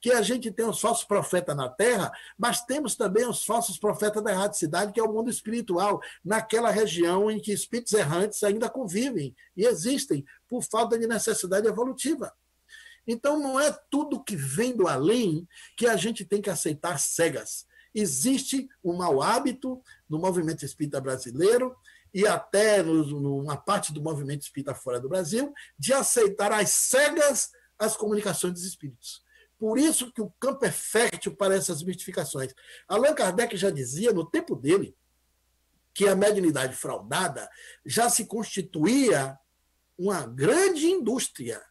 que a gente tem os falsos profetas na Terra, mas temos também os falsos profetas da erradicidade, que é o mundo espiritual, naquela região em que espíritos errantes ainda convivem e existem por falta de necessidade evolutiva. Então, não é tudo que vem do além que a gente tem que aceitar cegas. Existe um mau hábito no movimento espírita brasileiro e até numa parte do movimento espírita fora do Brasil, de aceitar às cegas as comunicações dos espíritos. Por isso que o campo é fértil para essas mistificações. Allan Kardec já dizia, no tempo dele, que a mediunidade fraudada já se constituía uma grande indústria.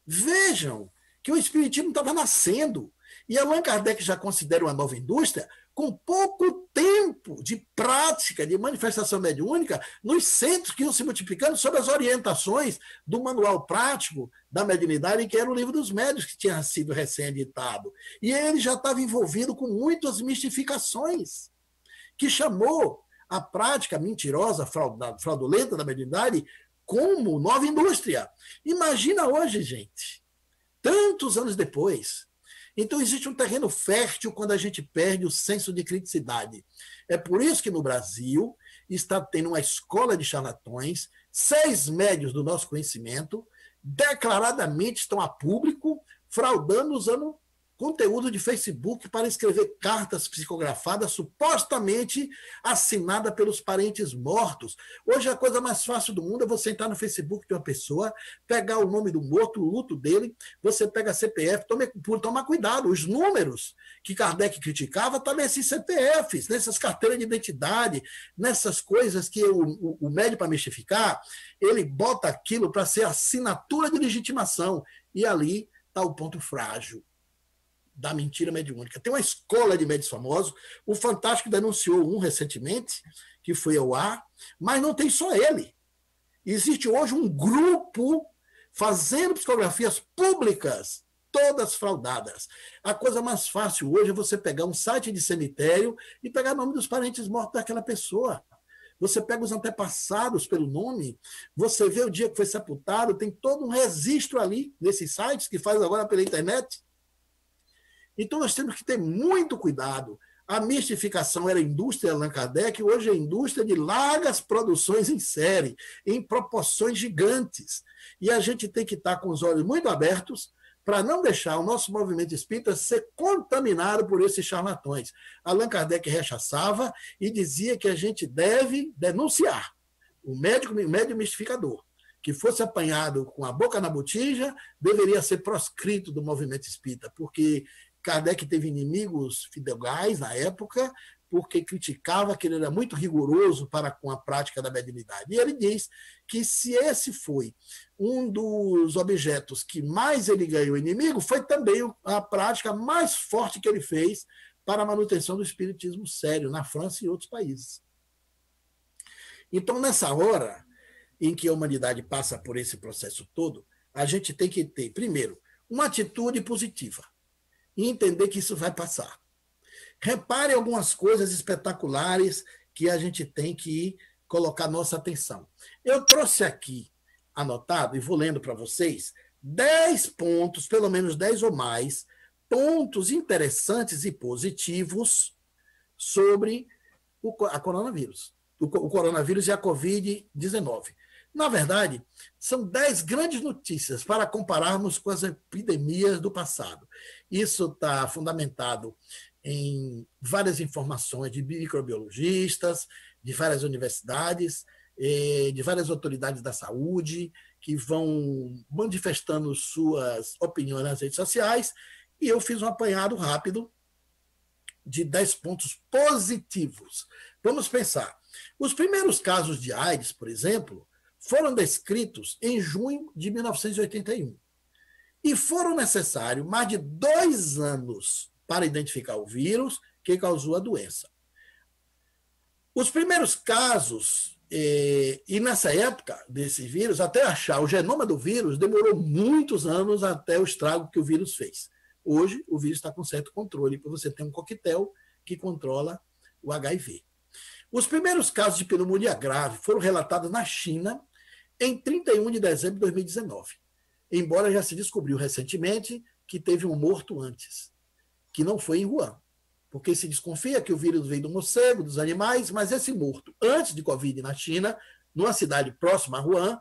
Vejam que o espiritismo estava nascendo. E Allan Kardec já considera uma nova indústria com pouco tempo de prática, de manifestação mediúnica, nos centros que iam se multiplicando sob as orientações do manual prático da mediunidade, que era o Livro dos Médiuns, que tinha sido recém-editado. E ele já estava envolvido com muitas mistificações, que chamou a prática mentirosa, fraudulenta da mediunidade como nova indústria. Imagina hoje, gente, tantos anos depois. Então, existe um terreno fértil quando a gente perde o senso de criticidade. É por isso que no Brasil está tendo uma escola de charlatões, 6 médios do nosso conhecimento, declaradamente estão a público, fraudando, usando conteúdo de Facebook para escrever cartas psicografadas, supostamente assinada pelos parentes mortos. Hoje a coisa mais fácil do mundo é você entrar no Facebook de uma pessoa, pegar o nome do morto, o luto dele, você pega CPF, toma cuidado, os números que Kardec criticava estão nesses CPFs, nessas carteiras de identidade, nessas coisas que o médium, para mistificar, ele bota aquilo para ser assinatura de legitimação, e ali está o ponto frágil da mentira mediúnica. Tem uma escola de médiuns famosos, o Fantástico denunciou um recentemente, que foi ao ar, mas não tem só ele. Existe hoje um grupo fazendo psicografias públicas, todas fraudadas. A coisa mais fácil hoje é você pegar um site de cemitério e pegar o nome dos parentes mortos daquela pessoa. Você pega os antepassados pelo nome, você vê o dia que foi sepultado, tem todo um registro ali nesses sites que faz agora pela internet. Então, nós temos que ter muito cuidado. A mistificação era a indústria Allan Kardec, hoje é a indústria de largas produções em série, em proporções gigantes. E a gente tem que estar com os olhos muito abertos para não deixar o nosso movimento espírita ser contaminado por esses charlatões. Allan Kardec rechaçava e dizia que a gente deve denunciar o médium mistificador, que fosse apanhado com a boca na botija, deveria ser proscrito do movimento espírita, porque Kardec teve inimigos fidelgais na época, porque criticava que ele era muito rigoroso para com a prática da mediunidade. E ele diz que se esse foi um dos objetos que mais ele ganhou inimigo, foi também a prática mais forte que ele fez para a manutenção do espiritismo sério na França e outros países. Então, nessa hora em que a humanidade passa por esse processo todo, a gente tem que ter, primeiro, uma atitude positiva e entender que isso vai passar. Repare algumas coisas espetaculares que a gente tem que colocar nossa atenção. Eu trouxe aqui, anotado, e vou lendo para vocês, 10 pontos, pelo menos 10 ou mais, pontos interessantes e positivos sobre o coronavírus. O coronavírus e a Covid-19. Na verdade, são 10 grandes notícias para compararmos com as epidemias do passado. Isso está fundamentado em várias informações de microbiologistas, de várias universidades, de várias autoridades da saúde, que vão manifestando suas opiniões nas redes sociais, e eu fiz um apanhado rápido de 10 pontos positivos. Vamos pensar. Os primeiros casos de AIDS, por exemplo, foram descritos em junho de 1981. E foram necessários mais de 2 anos para identificar o vírus que causou a doença. Os primeiros casos, e nessa época desse vírus, até achar o genoma do vírus, demorou muitos anos até o estrago que o vírus fez. Hoje, o vírus está com certo controle, porque você tem um coquetel que controla o HIV. Os primeiros casos de pneumonia grave foram relatados na China em 31 de dezembro de 2019, embora já se descobriu recentemente que teve um morto antes, que não foi em Wuhan, porque se desconfia que o vírus veio do morcego, dos animais, mas esse morto, antes de Covid na China, numa cidade próxima a Wuhan,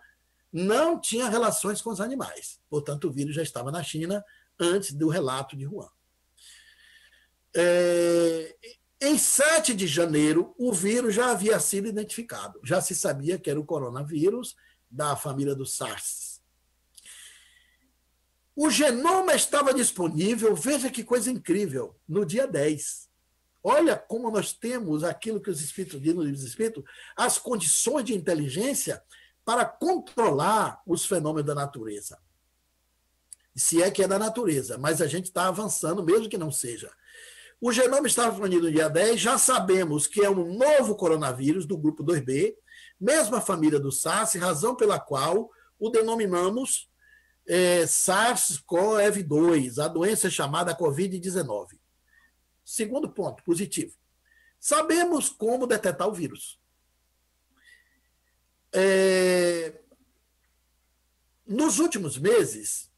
não tinha relações com os animais. Portanto, o vírus já estava na China antes do relato de Wuhan. Em 7 de janeiro, o vírus já havia sido identificado. Já se sabia que era o coronavírus da família do SARS. O genoma estava disponível, veja que coisa incrível, no dia 10. Olha como nós temos aquilo que os Espíritos dizem no livro dos Espíritos, as condições de inteligência para controlar os fenômenos da natureza. Se é que é da natureza, mas a gente está avançando, mesmo que não seja. O genoma estava expandido no dia 10, já sabemos que é um novo coronavírus do grupo 2B, mesma família do SARS, razão pela qual o denominamos SARS-CoV-2, a doença chamada Covid-19. Segundo ponto positivo. Sabemos como detectar o vírus. Nos últimos meses,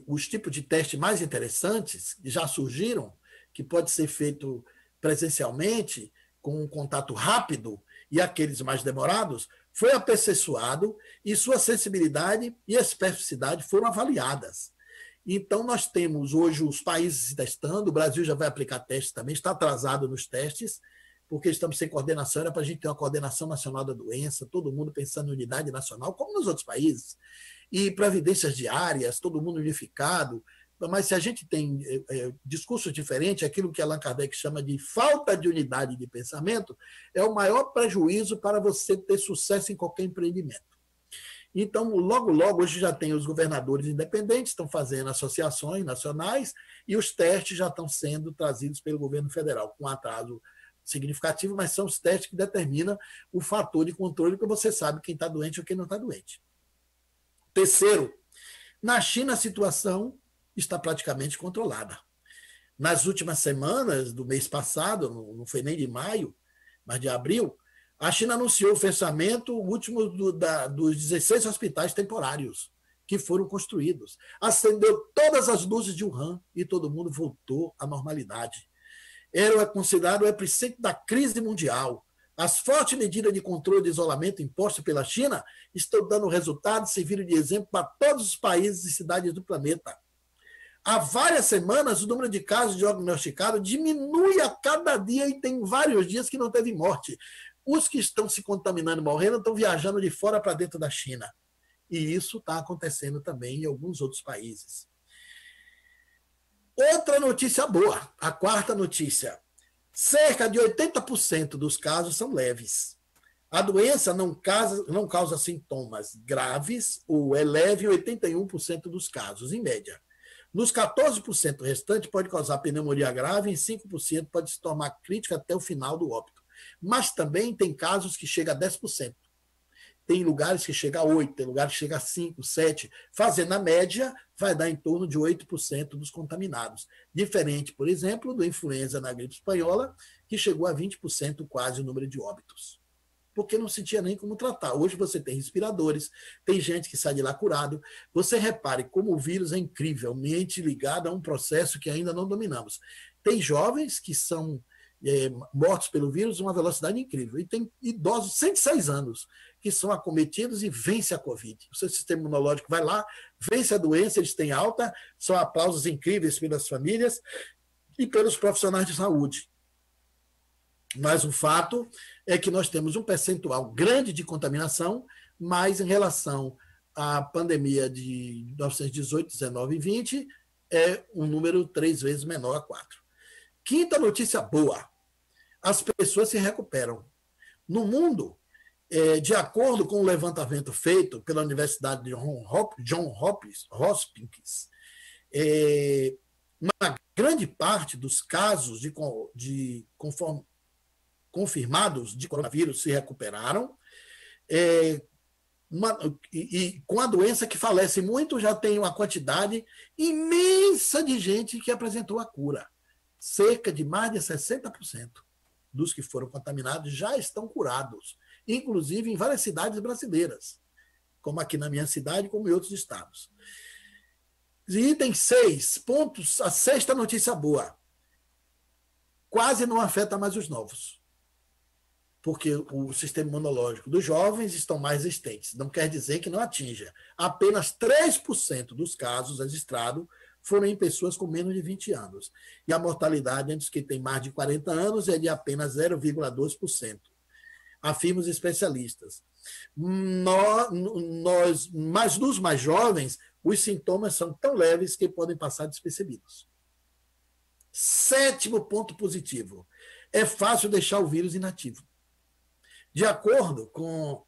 os tipos de teste mais interessantes já surgiram, que pode ser feito presencialmente, com um contato rápido, e aqueles mais demorados, foi aperfeiçoado e sua sensibilidade e especificidade foram avaliadas. Então, nós temos hoje os países testando, o Brasil já vai aplicar testes também, está atrasado nos testes, porque estamos sem coordenação, era para a gente ter uma coordenação nacional da doença, todo mundo pensando em unidade nacional, como nos outros países, e previdências diárias, todo mundo unificado. Mas se a gente tem discursos diferentes, aquilo que Allan Kardec chama de falta de unidade de pensamento, é o maior prejuízo para você ter sucesso em qualquer empreendimento. Então, logo, logo, hoje já tem os governadores independentes, estão fazendo associações nacionais, e os testes já estão sendo trazidos pelo governo federal, com atraso significativo, mas são os testes que determinam o fator de controle, que você sabe quem está doente ou quem não está doente. Terceiro, na China a situação está praticamente controlada. Nas últimas semanas do mês passado, não foi nem de maio, mas de abril, a China anunciou o fechamento último dos 16 hospitais temporários que foram construídos. Acendeu todas as luzes de Wuhan e todo mundo voltou à normalidade. Era considerado o epicentro da crise mundial. As fortes medidas de controle de isolamento impostas pela China estão dando resultado e serviram de exemplo para todos os países e cidades do planeta. Há várias semanas, o número de casos diagnosticados diminui a cada dia e tem vários dias que não teve morte. Os que estão se contaminando e morrendo estão viajando de fora para dentro da China. E isso está acontecendo também em alguns outros países. Outra notícia boa, a quarta notícia. Cerca de 80% dos casos são leves. A doença não causa sintomas graves ou é leve em 81% dos casos, em média. Nos 14% restantes pode causar pneumonia grave, em 5% pode se tornar crítica até o final do óbito. Mas também tem casos que chega a 10%. Tem lugares que chega a 8%, tem lugares que chega a 5%, 7%. Fazendo a média, vai dar em torno de 8% dos contaminados. Diferente, por exemplo, do influenza na gripe espanhola, que chegou a 20% quase o número de óbitos. Porque não se tinha nem como tratar. Hoje você tem respiradores, tem gente que sai de lá curado. Você repare como o vírus é incrivelmente ligado a um processo que ainda não dominamos. Tem jovens que são mortos pelo vírus a uma velocidade incrível. E tem idosos de 106 anos que são acometidos e vencem a Covid. O seu sistema imunológico vai lá, vence a doença, eles têm alta, são aplausos incríveis pelas famílias e pelos profissionais de saúde. Mas o fato é que nós temos um percentual grande de contaminação, mas em relação à pandemia de 1918, 19 e 20, é um número 3 vezes menor a 4. Quinta notícia boa. As pessoas se recuperam. No mundo, de acordo com o levantamento feito pela Universidade de Johns Hopkins, uma grande parte dos casos confirmados de coronavírus se recuperaram, e com a doença que falece muito, já tem uma quantidade imensa de gente que apresentou a cura. Cerca de mais de 60% dos que foram contaminados já estão curados, inclusive em várias cidades brasileiras, como aqui na minha cidade, como em outros estados. Item 6, pontos, a sexta notícia boa. Quase não afeta mais os novos, porque o sistema imunológico dos jovens estão mais resistentes. Não quer dizer que não atinja. Apenas 3% dos casos registrados foram em pessoas com menos de 20 anos. E a mortalidade entre os que têm mais de 40 anos é de apenas 0,2%. Afirmam os especialistas. Mas nos mais jovens, os sintomas são tão leves que podem passar despercebidos. Sétimo ponto positivo. É fácil deixar o vírus inativo. De acordo com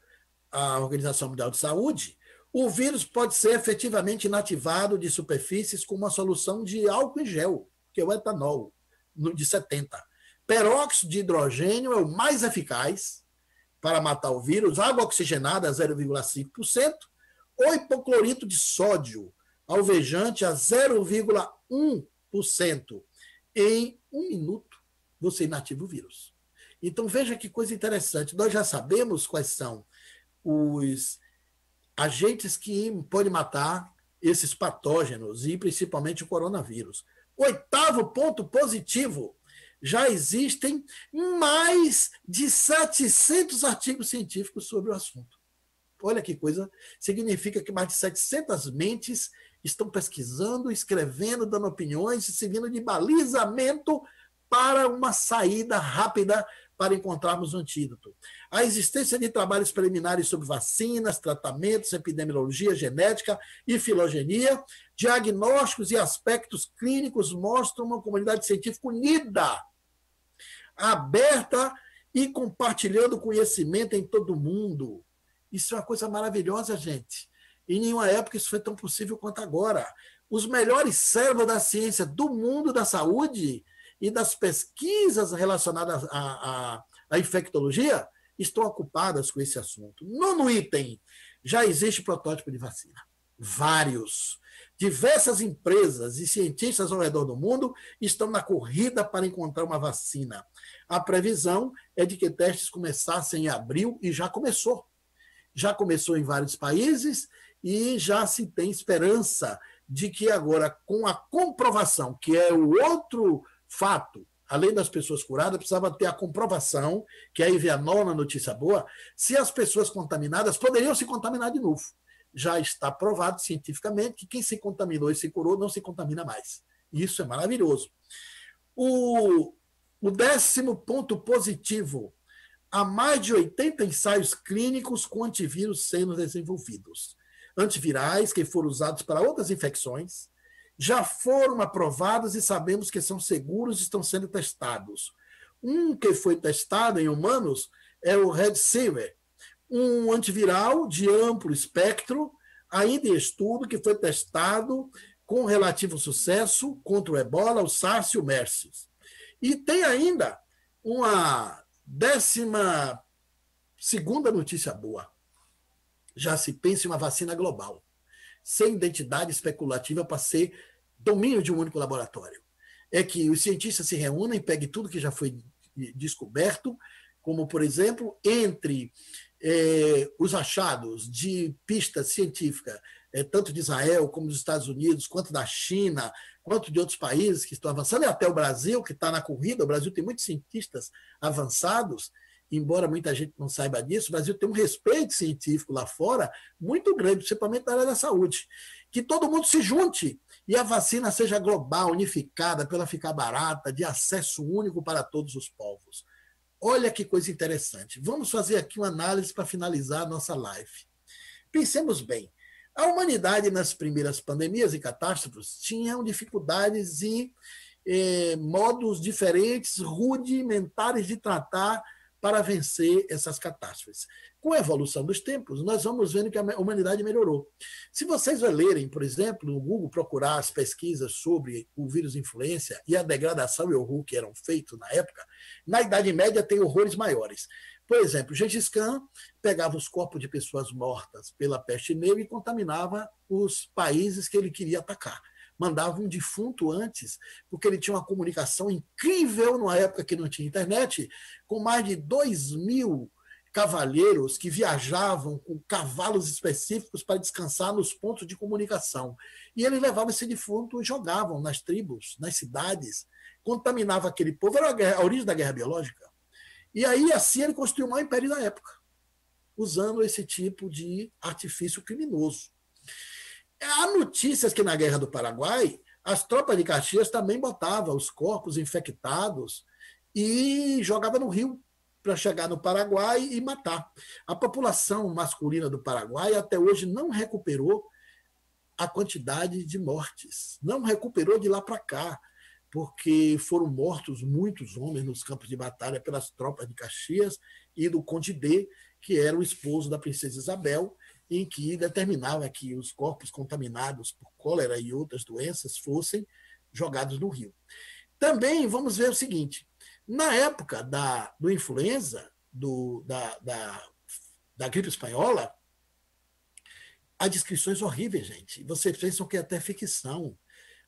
a Organização Mundial de Saúde, o vírus pode ser efetivamente inativado de superfícies com uma solução de álcool em gel, que é o etanol, de 70. Peróxido de hidrogênio é o mais eficaz para matar o vírus, água oxigenada a 0,5%, ou hipoclorito de sódio alvejante a 0,1%. Em 1 minuto, você inativa o vírus. Então, veja que coisa interessante. Nós já sabemos quais são os agentes que podem matar esses patógenos, e principalmente o coronavírus. 8º ponto positivo: já existem mais de 700 artigos científicos sobre o assunto. Olha que coisa, significa que mais de 700 mentes estão pesquisando, escrevendo, dando opiniões e servindo de balizamento para uma saída rápida para encontrarmos um antídoto. A existência de trabalhos preliminares sobre vacinas, tratamentos, epidemiologia, genética e filogenia, diagnósticos e aspectos clínicos mostram uma comunidade científica unida, aberta e compartilhando conhecimento em todo o mundo. Isso é uma coisa maravilhosa, gente. Em nenhuma época isso foi tão possível quanto agora. Os melhores cérebros da ciência do mundo da saúde e das pesquisas relacionadas à infectologia estão ocupadas com esse assunto. 9º item: já existe protótipo de vacina. Vários. Diversas empresas e cientistas ao redor do mundo estão na corrida para encontrar uma vacina. A previsão é de que testes começassem em abril e já começou. Já começou em vários países e já se tem esperança de que agora, com a comprovação, que é o outro fato, além das pessoas curadas, precisava ter a comprovação, que aí vem a nona notícia boa, se as pessoas contaminadas poderiam se contaminar de novo. Já está provado cientificamente que quem se contaminou e se curou não se contamina mais. Isso é maravilhoso. O 10º ponto positivo: há mais de 80 ensaios clínicos com antivírus sendo desenvolvidos. Antivirais que foram usados para outras infecções já foram aprovados e sabemos que são seguros e estão sendo testados. Um que foi testado em humanos é o Redsiver, um antiviral de amplo espectro, ainda em estudo, que foi testado com relativo sucesso contra o Ebola, o SARS e o MERS. E tem ainda uma 12ª notícia boa. Já se pensa em uma vacina global, sem identidade especulativa para ser domínio de um único laboratório. É que os cientistas se reúnem, peguem tudo que já foi descoberto, como, por exemplo, entre os achados de pista científica, tanto de Israel como dos Estados Unidos, quanto da China, quanto de outros países que estão avançando, e até o Brasil, que está na corrida. O Brasil tem muitos cientistas avançados, embora muita gente não saiba disso. O Brasil tem um respeito científico lá fora muito grande, principalmente na área da saúde. Que todo mundo se junte e a vacina seja global, unificada, para ela ficar barata, de acesso único para todos os povos. Olha que coisa interessante. Vamos fazer aqui uma análise para finalizar a nossa live. Pensemos bem. A humanidade, nas primeiras pandemias e catástrofes, tinha dificuldades e modos diferentes, rudimentares de tratar para vencer essas catástrofes. Com a evolução dos tempos, nós vamos vendo que a humanidade melhorou. Se vocês lerem, por exemplo, no Google, procurar as pesquisas sobre o vírus influenza e a degradação e horror que eram feitos na época, na Idade Média tem horrores maiores. Por exemplo, Gengis Khan pegava os corpos de pessoas mortas pela peste negra e contaminava os países que ele queria atacar. Mandava um defunto antes, porque ele tinha uma comunicação incrível numa época que não tinha internet, com mais de 2.000 cavalheiros que viajavam com cavalos específicos para descansar nos pontos de comunicação. E ele levava esse defunto e jogavam nas tribos, nas cidades, contaminava aquele povo. Era a origem da guerra biológica. E aí, assim, ele construiu o maior império da época, usando esse tipo de artifício criminoso. Há notícias que na Guerra do Paraguai, as tropas de Caxias também botavam os corpos infectados e jogavam no rio para chegar no Paraguai e matar. A população masculina do Paraguai até hoje não recuperou a quantidade de mortes, não recuperou de lá para cá, porque foram mortos muitos homens nos campos de batalha pelas tropas de Caxias e do Conde D, que era o esposo da princesa Isabel, em que determinava que os corpos contaminados por cólera e outras doenças fossem jogados no rio. Também vamos ver o seguinte, na época do influenza, da gripe espanhola, há descrições horríveis, gente. Vocês pensam que é até ficção.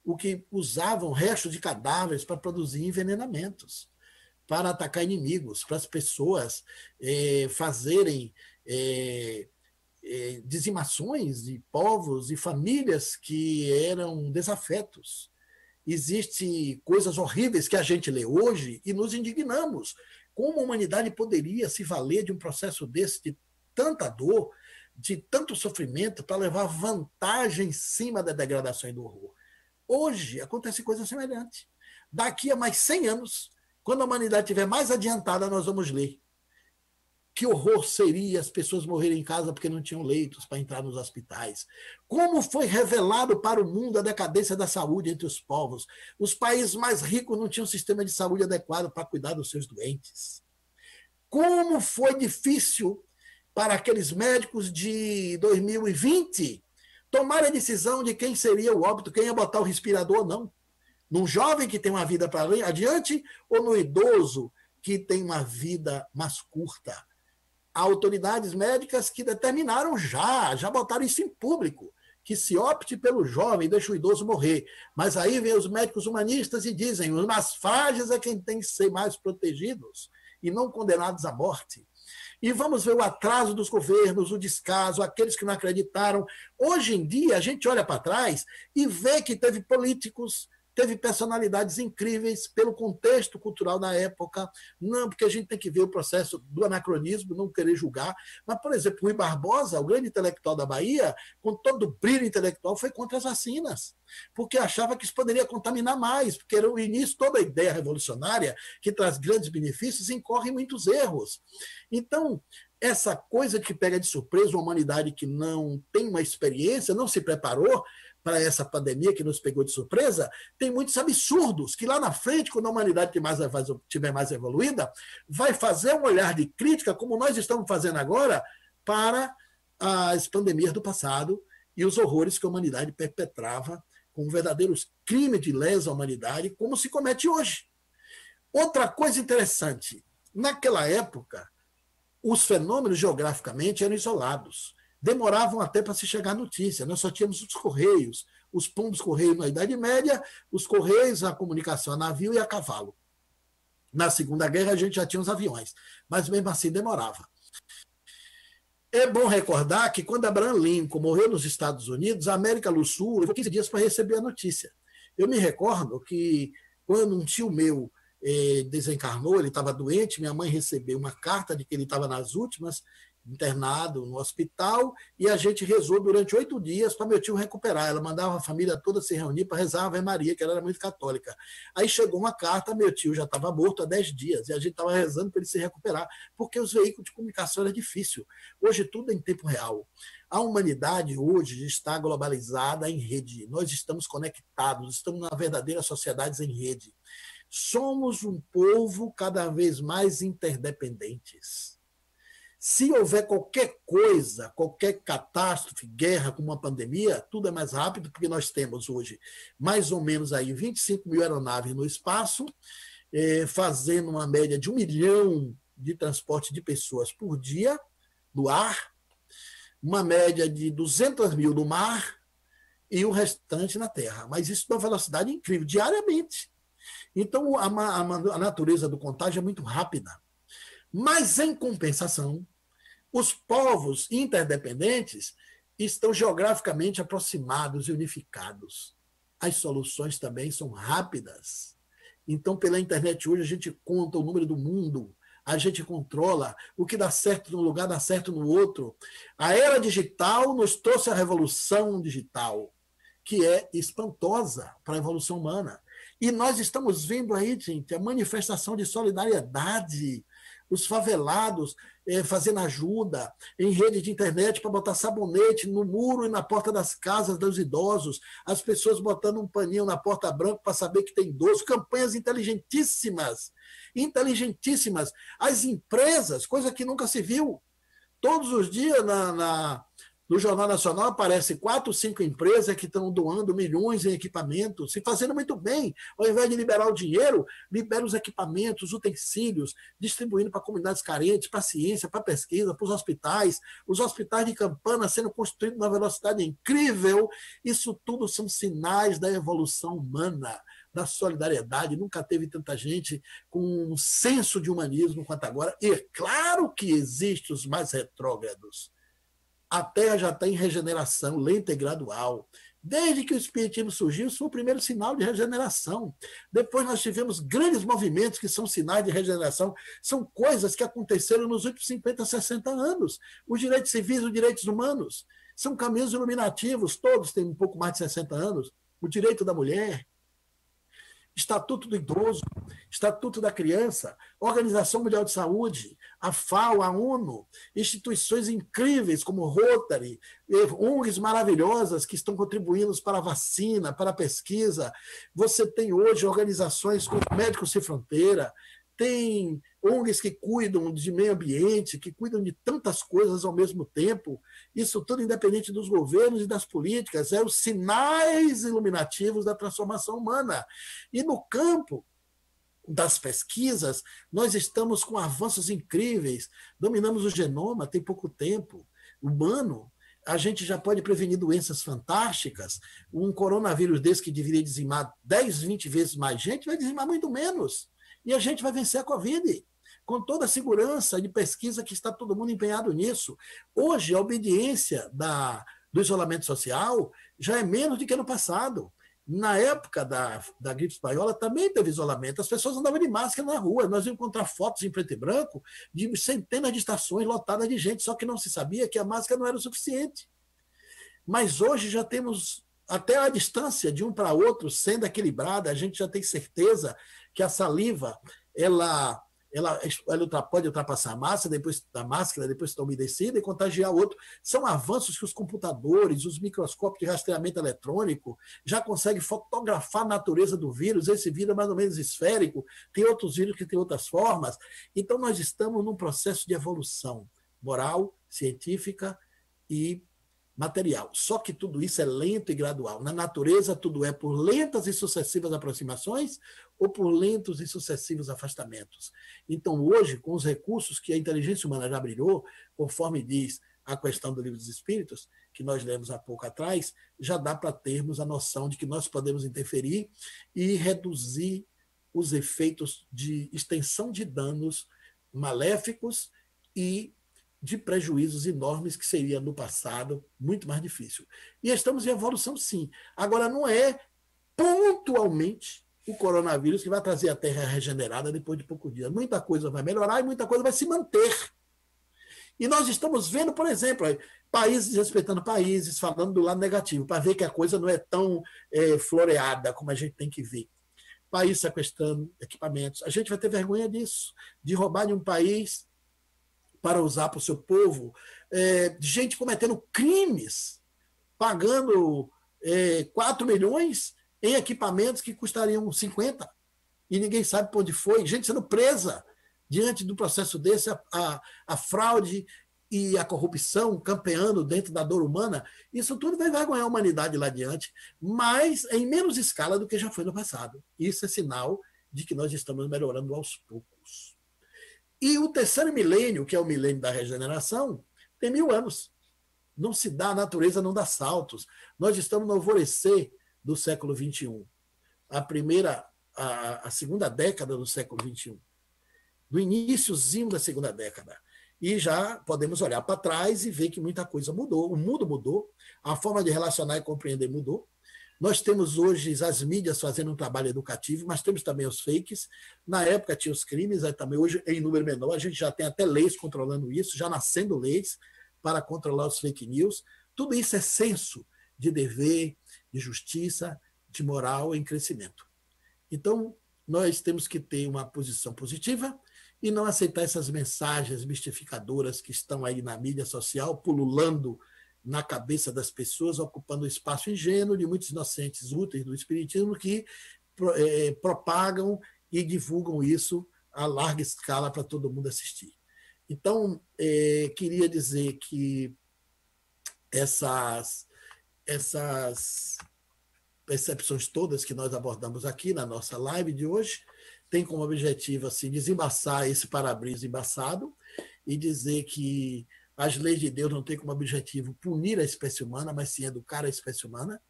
O que usavam restos de cadáveres para produzir envenenamentos, para atacar inimigos, para as pessoas fazerem dizimações de povos e famílias que eram desafetos. Existem coisas horríveis que a gente lê hoje e nos indignamos. Como a humanidade poderia se valer de um processo desse, de tanta dor, de tanto sofrimento, para levar vantagem em cima da degradação e do horror? Hoje acontece coisa semelhante. Daqui a mais 100 anos, quando a humanidade estiver mais adiantada, nós vamos ler. Que horror seria as pessoas morrerem em casa porque não tinham leitos para entrar nos hospitais. Como foi revelado para o mundo a decadência da saúde entre os povos. Os países mais ricos não tinham um sistema de saúde adequado para cuidar dos seus doentes. Como foi difícil para aqueles médicos de 2020 tomar a decisão de quem seria o óbito, quem ia botar o respirador ou não. Num jovem que tem uma vida para adiante ou no idoso que tem uma vida mais curta. Há autoridades médicas que determinaram já botaram isso em público, que se opte pelo jovem e deixa o idoso morrer. Mas aí vem os médicos humanistas e dizem os mais frágeis é quem tem que ser mais protegidos e não condenados à morte. E vamos ver o atraso dos governos, o descaso, aqueles que não acreditaram. Hoje em dia, a gente olha para trás e vê que teve políticos, teve personalidades incríveis pelo contexto cultural da época. Não, porque a gente tem que ver o processo do anacronismo, não querer julgar. Mas, por exemplo, Rui Barbosa, o grande intelectual da Bahia, com todo o brilho intelectual, foi contra as vacinas, porque achava que isso poderia contaminar mais, porque era o início, toda a ideia revolucionária, que traz grandes benefícios, incorre em muitos erros. Então, essa coisa que pega de surpresa uma humanidade que não tem uma experiência, não se preparou para essa pandemia que nos pegou de surpresa, tem muitos absurdos que lá na frente, quando a humanidade estiver mais evoluída, vai fazer um olhar de crítica, como nós estamos fazendo agora, para as pandemias do passado e os horrores que a humanidade perpetrava como verdadeiros crimes de lesa humanidade, como se comete hoje. Outra coisa interessante, naquela época, os fenômenos geograficamente eram isolados. Demoravam até para se chegar a notícia. Nós só tínhamos os correios, os pombos correios na Idade Média, os correios, a comunicação a navio e a cavalo. Na Segunda Guerra a gente já tinha os aviões, mas mesmo assim demorava. É bom recordar que quando Abraham Lincoln morreu nos Estados Unidos, a América do Sul levou 15 dias para receber a notícia. Eu me recordo que quando um tio meu desencarnou, ele estava doente, minha mãe recebeu uma carta de que ele estava nas últimas, internado no hospital, e a gente rezou durante 8 dias para meu tio recuperar. Ela mandava a família toda se reunir para rezar a Ave Maria, que ela era muito católica. Aí chegou uma carta, meu tio já estava morto há 10 dias, e a gente estava rezando para ele se recuperar, porque os veículos de comunicação era difícil. Hoje tudo é em tempo real. A humanidade hoje está globalizada em rede. Nós estamos conectados, estamos na verdadeira sociedade em rede. Somos um povo cada vez mais interdependentes. Se houver qualquer coisa, qualquer catástrofe, guerra, como uma pandemia, tudo é mais rápido, porque nós temos hoje mais ou menos aí 25 mil aeronaves no espaço, fazendo uma média de 1 milhão de transporte de pessoas por dia no ar, uma média de 200 mil no mar e o restante na terra. Mas isso numa velocidade incrível, diariamente. Então, a natureza do contágio é muito rápida. Mas, em compensação, os povos interdependentes estão geograficamente aproximados e unificados. As soluções também são rápidas. Então, pela internet hoje, a gente conta o número do mundo, a gente controla o que dá certo num lugar, dá certo no outro. A era digital nos trouxe a revolução digital, que é espantosa para a evolução humana. E nós estamos vendo aí, gente, a manifestação de solidariedade, os favelados fazendo ajuda em rede de internet para botar sabonete no muro e na porta das casas dos idosos, as pessoas botando um paninho na porta branca para saber que tem idoso, campanhas inteligentíssimas, as empresas, coisa que nunca se viu, todos os dias No Jornal Nacional aparecem 4 ou 5 empresas que estão doando milhões em equipamentos, e fazendo muito bem. Ao invés de liberar o dinheiro, libera os equipamentos, os utensílios, distribuindo para comunidades carentes, para a ciência, para a pesquisa, para os hospitais de Campana sendo construídos numa velocidade incrível. Isso tudo são sinais da evolução humana, da solidariedade. Nunca teve tanta gente com um senso de humanismo quanto agora. E é claro que existem os mais retrógrados. A Terra já está em regeneração lenta e gradual. Desde que o Espiritismo surgiu, isso foi o primeiro sinal de regeneração. Depois nós tivemos grandes movimentos que são sinais de regeneração. São coisas que aconteceram nos últimos 50, 60 anos. Os direitos civis, os direitos humanos, são caminhos iluminativos, todos têm um pouco mais de 60 anos. O direito da mulher, Estatuto do Idoso, Estatuto da Criança, Organização Mundial de Saúde, a FAO, a ONU, instituições incríveis como Rotary, ONGs maravilhosas que estão contribuindo para a vacina, para a pesquisa. Você tem hoje organizações como Médicos Sem Fronteira, tem ONGs que cuidam de meio ambiente, que cuidam de tantas coisas ao mesmo tempo. Isso tudo independente dos governos e das políticas, é os sinais iluminativos da transformação humana. E no campo das pesquisas, nós estamos com avanços incríveis. Dominamos o genoma tem pouco tempo, humano. A gente já pode prevenir doenças fantásticas. Um coronavírus desse que deveria dizimar 10, 20 vezes mais gente, vai dizimar muito menos. E a gente vai vencer a Covid, com toda a segurança de pesquisa que está todo mundo empenhado nisso. Hoje, a obediência do isolamento social já é menos do que no passado. Na época da gripe espanhola também teve isolamento. As pessoas andavam de máscara na rua. Nós íamos encontrar fotos em preto e branco de centenas de estações lotadas de gente, só que não se sabia que a máscara não era o suficiente. Mas hoje já temos até a distância de um para outro sendo equilibrada, a gente já tem certeza que a saliva ela pode ultrapassar a massa, depois da máscara, depois está umedecida e contagiar outro. São avanços que os computadores, os microscópios de rastreamento eletrônico já conseguem fotografar a natureza do vírus. Esse vírus é mais ou menos esférico, tem outros vírus que têm outras formas. Então, nós estamos num processo de evolução moral, científica e material. Só que tudo isso é lento e gradual. Na natureza, tudo é por lentas e sucessivas aproximações ou por lentos e sucessivos afastamentos. Então, hoje, com os recursos que a inteligência humana já brilhou, conforme diz a questão do Livro dos Espíritos, que nós lemos há pouco atrás, já dá para termos a noção de que nós podemos interferir e reduzir os efeitos de extensão de danos maléficos e de prejuízos enormes que seria no passado muito mais difícil. E estamos em evolução, sim. Agora, não é pontualmente o coronavírus que vai trazer a Terra regenerada depois de poucos dias. Muita coisa vai melhorar e muita coisa vai se manter. E nós estamos vendo, por exemplo, países respeitando países, falando do lado negativo, para ver que a coisa não é tão floreada como a gente tem que ver. País sequestrando equipamentos. A gente vai ter vergonha disso, de roubar de um país para usar para o seu povo, gente cometendo crimes, pagando 4 milhões em equipamentos que custariam 50, e ninguém sabe para onde foi, gente sendo presa diante do processo desse, a fraude e a corrupção campeando dentro da dor humana. Isso tudo vai vergonhar a humanidade lá adiante, mas em menos escala do que já foi no passado. Isso é sinal de que nós estamos melhorando aos poucos. E o terceiro milênio, que é o milênio da regeneração, tem 1000 anos. Não se dá, a natureza não dá saltos. Nós estamos no alvorecer do século XXI. A segunda década do século XXI. No iníciozinho da segunda década. E já podemos olhar para trás e ver que muita coisa mudou. O mundo mudou, a forma de relacionar e compreender mudou. Nós temos hoje as mídias fazendo um trabalho educativo, mas temos também os fakes. Na época tinha os crimes, também hoje em número menor. A gente já tem até leis controlando isso, já nascendo leis para controlar os fake news. Tudo isso é senso de dever, de justiça, de moral em crescimento. Então, nós temos que ter uma posição positiva e não aceitar essas mensagens mistificadoras que estão aí na mídia social, pululando na cabeça das pessoas, ocupando o espaço ingênuo de muitos inocentes úteis do espiritismo que propagam e divulgam isso a larga escala para todo mundo assistir. Então, queria dizer que essas percepções todas que nós abordamos aqui na nossa live de hoje tem como objetivo assim, desembaçar esse para-brisa embaçado e dizer que as leis de Deus não têm como objetivo punir a espécie humana, mas sim educar a espécie humana.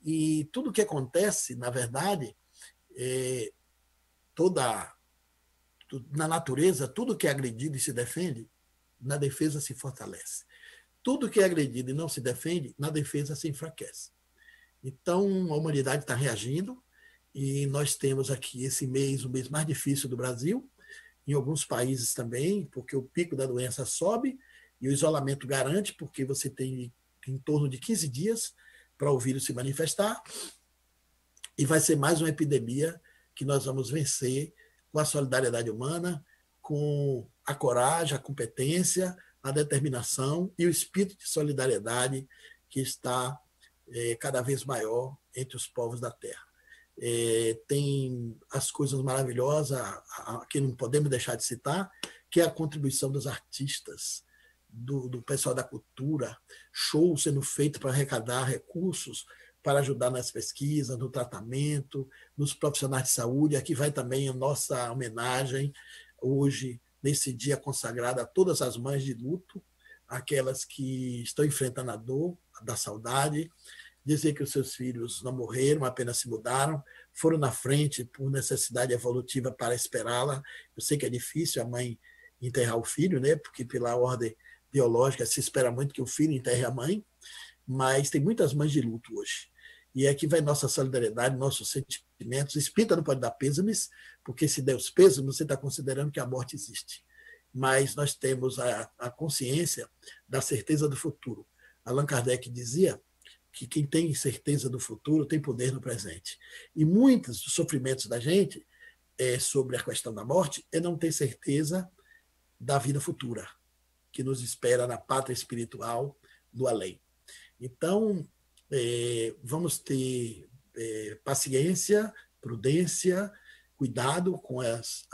E tudo que acontece, na verdade, na natureza, tudo que é agredido e se defende, na defesa se fortalece. Tudo que é agredido e não se defende, na defesa se enfraquece. Então, a humanidade está reagindo e nós temos aqui esse mês, o mês mais difícil do Brasil, em alguns países também, porque o pico da doença sobe e o isolamento garante, porque você tem em torno de 15 dias para o vírus se manifestar, e vai ser mais uma epidemia que nós vamos vencer com a solidariedade humana, com a coragem, a competência, a determinação e o espírito de solidariedade que está cada vez maior entre os povos da Terra. Tem as coisas maravilhosas que não podemos deixar de citar, que é a contribuição dos artistas, do pessoal da cultura, shows sendo feitos para arrecadar recursos para ajudar nas pesquisas, no tratamento, nos profissionais de saúde. Aqui vai também a nossa homenagem hoje, nesse dia consagrado a todas as mães de luto, aquelas que estão enfrentando a dor, da saudade, dizer que os seus filhos não morreram, apenas se mudaram, foram na frente por necessidade evolutiva para esperá-la. Eu sei que é difícil a mãe enterrar o filho, né? Porque pela ordem biológica se espera muito que o filho enterre a mãe, mas tem muitas mães de luto hoje. E aqui vai nossa solidariedade, nossos sentimentos. Espírita não pode dar pêsames, porque se der os pêsames, você está considerando que a morte existe. Mas nós temos a consciência da certeza do futuro. Allan Kardec dizia que quem tem certeza do futuro tem poder no presente. E muitos dos sofrimentos da gente sobre a questão da morte é não ter certeza da vida futura, que nos espera na pátria espiritual do além. Então, vamos ter paciência, prudência, cuidado com as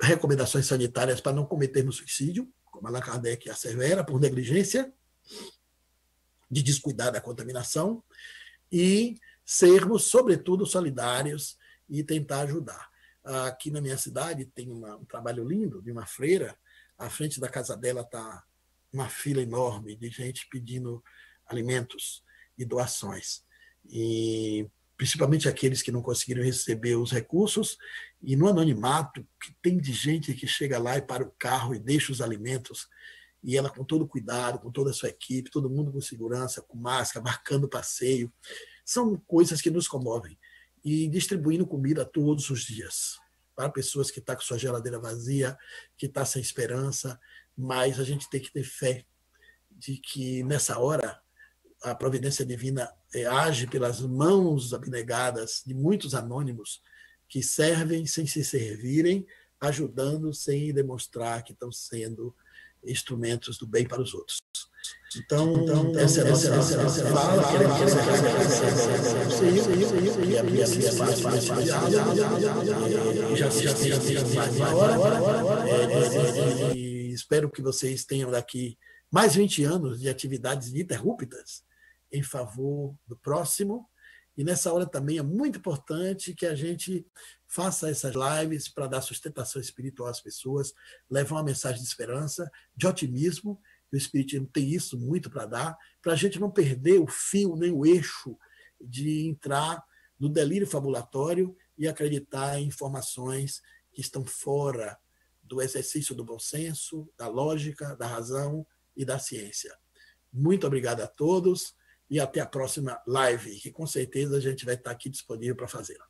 recomendações sanitárias para não cometermos suicídio, como Allan Kardec assevera, por negligência, de descuidar da contaminação, e sermos, sobretudo, solidários e tentar ajudar. Aqui na minha cidade tem um trabalho lindo de uma freira, à frente da casa dela está uma fila enorme de gente pedindo alimentos e doações. E principalmente aqueles que não conseguiram receber os recursos, e no anonimato, que tem de gente que chega lá e para o carro e deixa os alimentos, e ela com todo cuidado, com toda a sua equipe, todo mundo com segurança, com máscara, marcando passeio. São coisas que nos comovem. E distribuindo comida todos os dias para pessoas que estão com sua geladeira vazia, que estão sem esperança, mas a gente tem que ter fé de que nessa hora a providência divina age pelas mãos abnegadas de muitos anônimos que servem sem se servirem, ajudando sem demonstrar que estão sendo instrumentos do bem para os outros. Então essa é a nossa fala. Queremos que abrir esse espaço para esse diálogo. Já tem mais uma hora. E espero que vocês tenham daqui mais 20 anos de atividades ininterruptas em favor do próximo. E nessa hora também é muito importante que a gente faça essas lives para dar sustentação espiritual às pessoas, levar uma mensagem de esperança, de otimismo. O Espiritismo tem isso muito para dar, para a gente não perder o fio nem o eixo de entrar no delírio fabulatório e acreditar em informações que estão fora do exercício do bom senso, da lógica, da razão e da ciência. Muito obrigado a todos e até a próxima live, que com certeza a gente vai estar aqui disponível para fazê-la.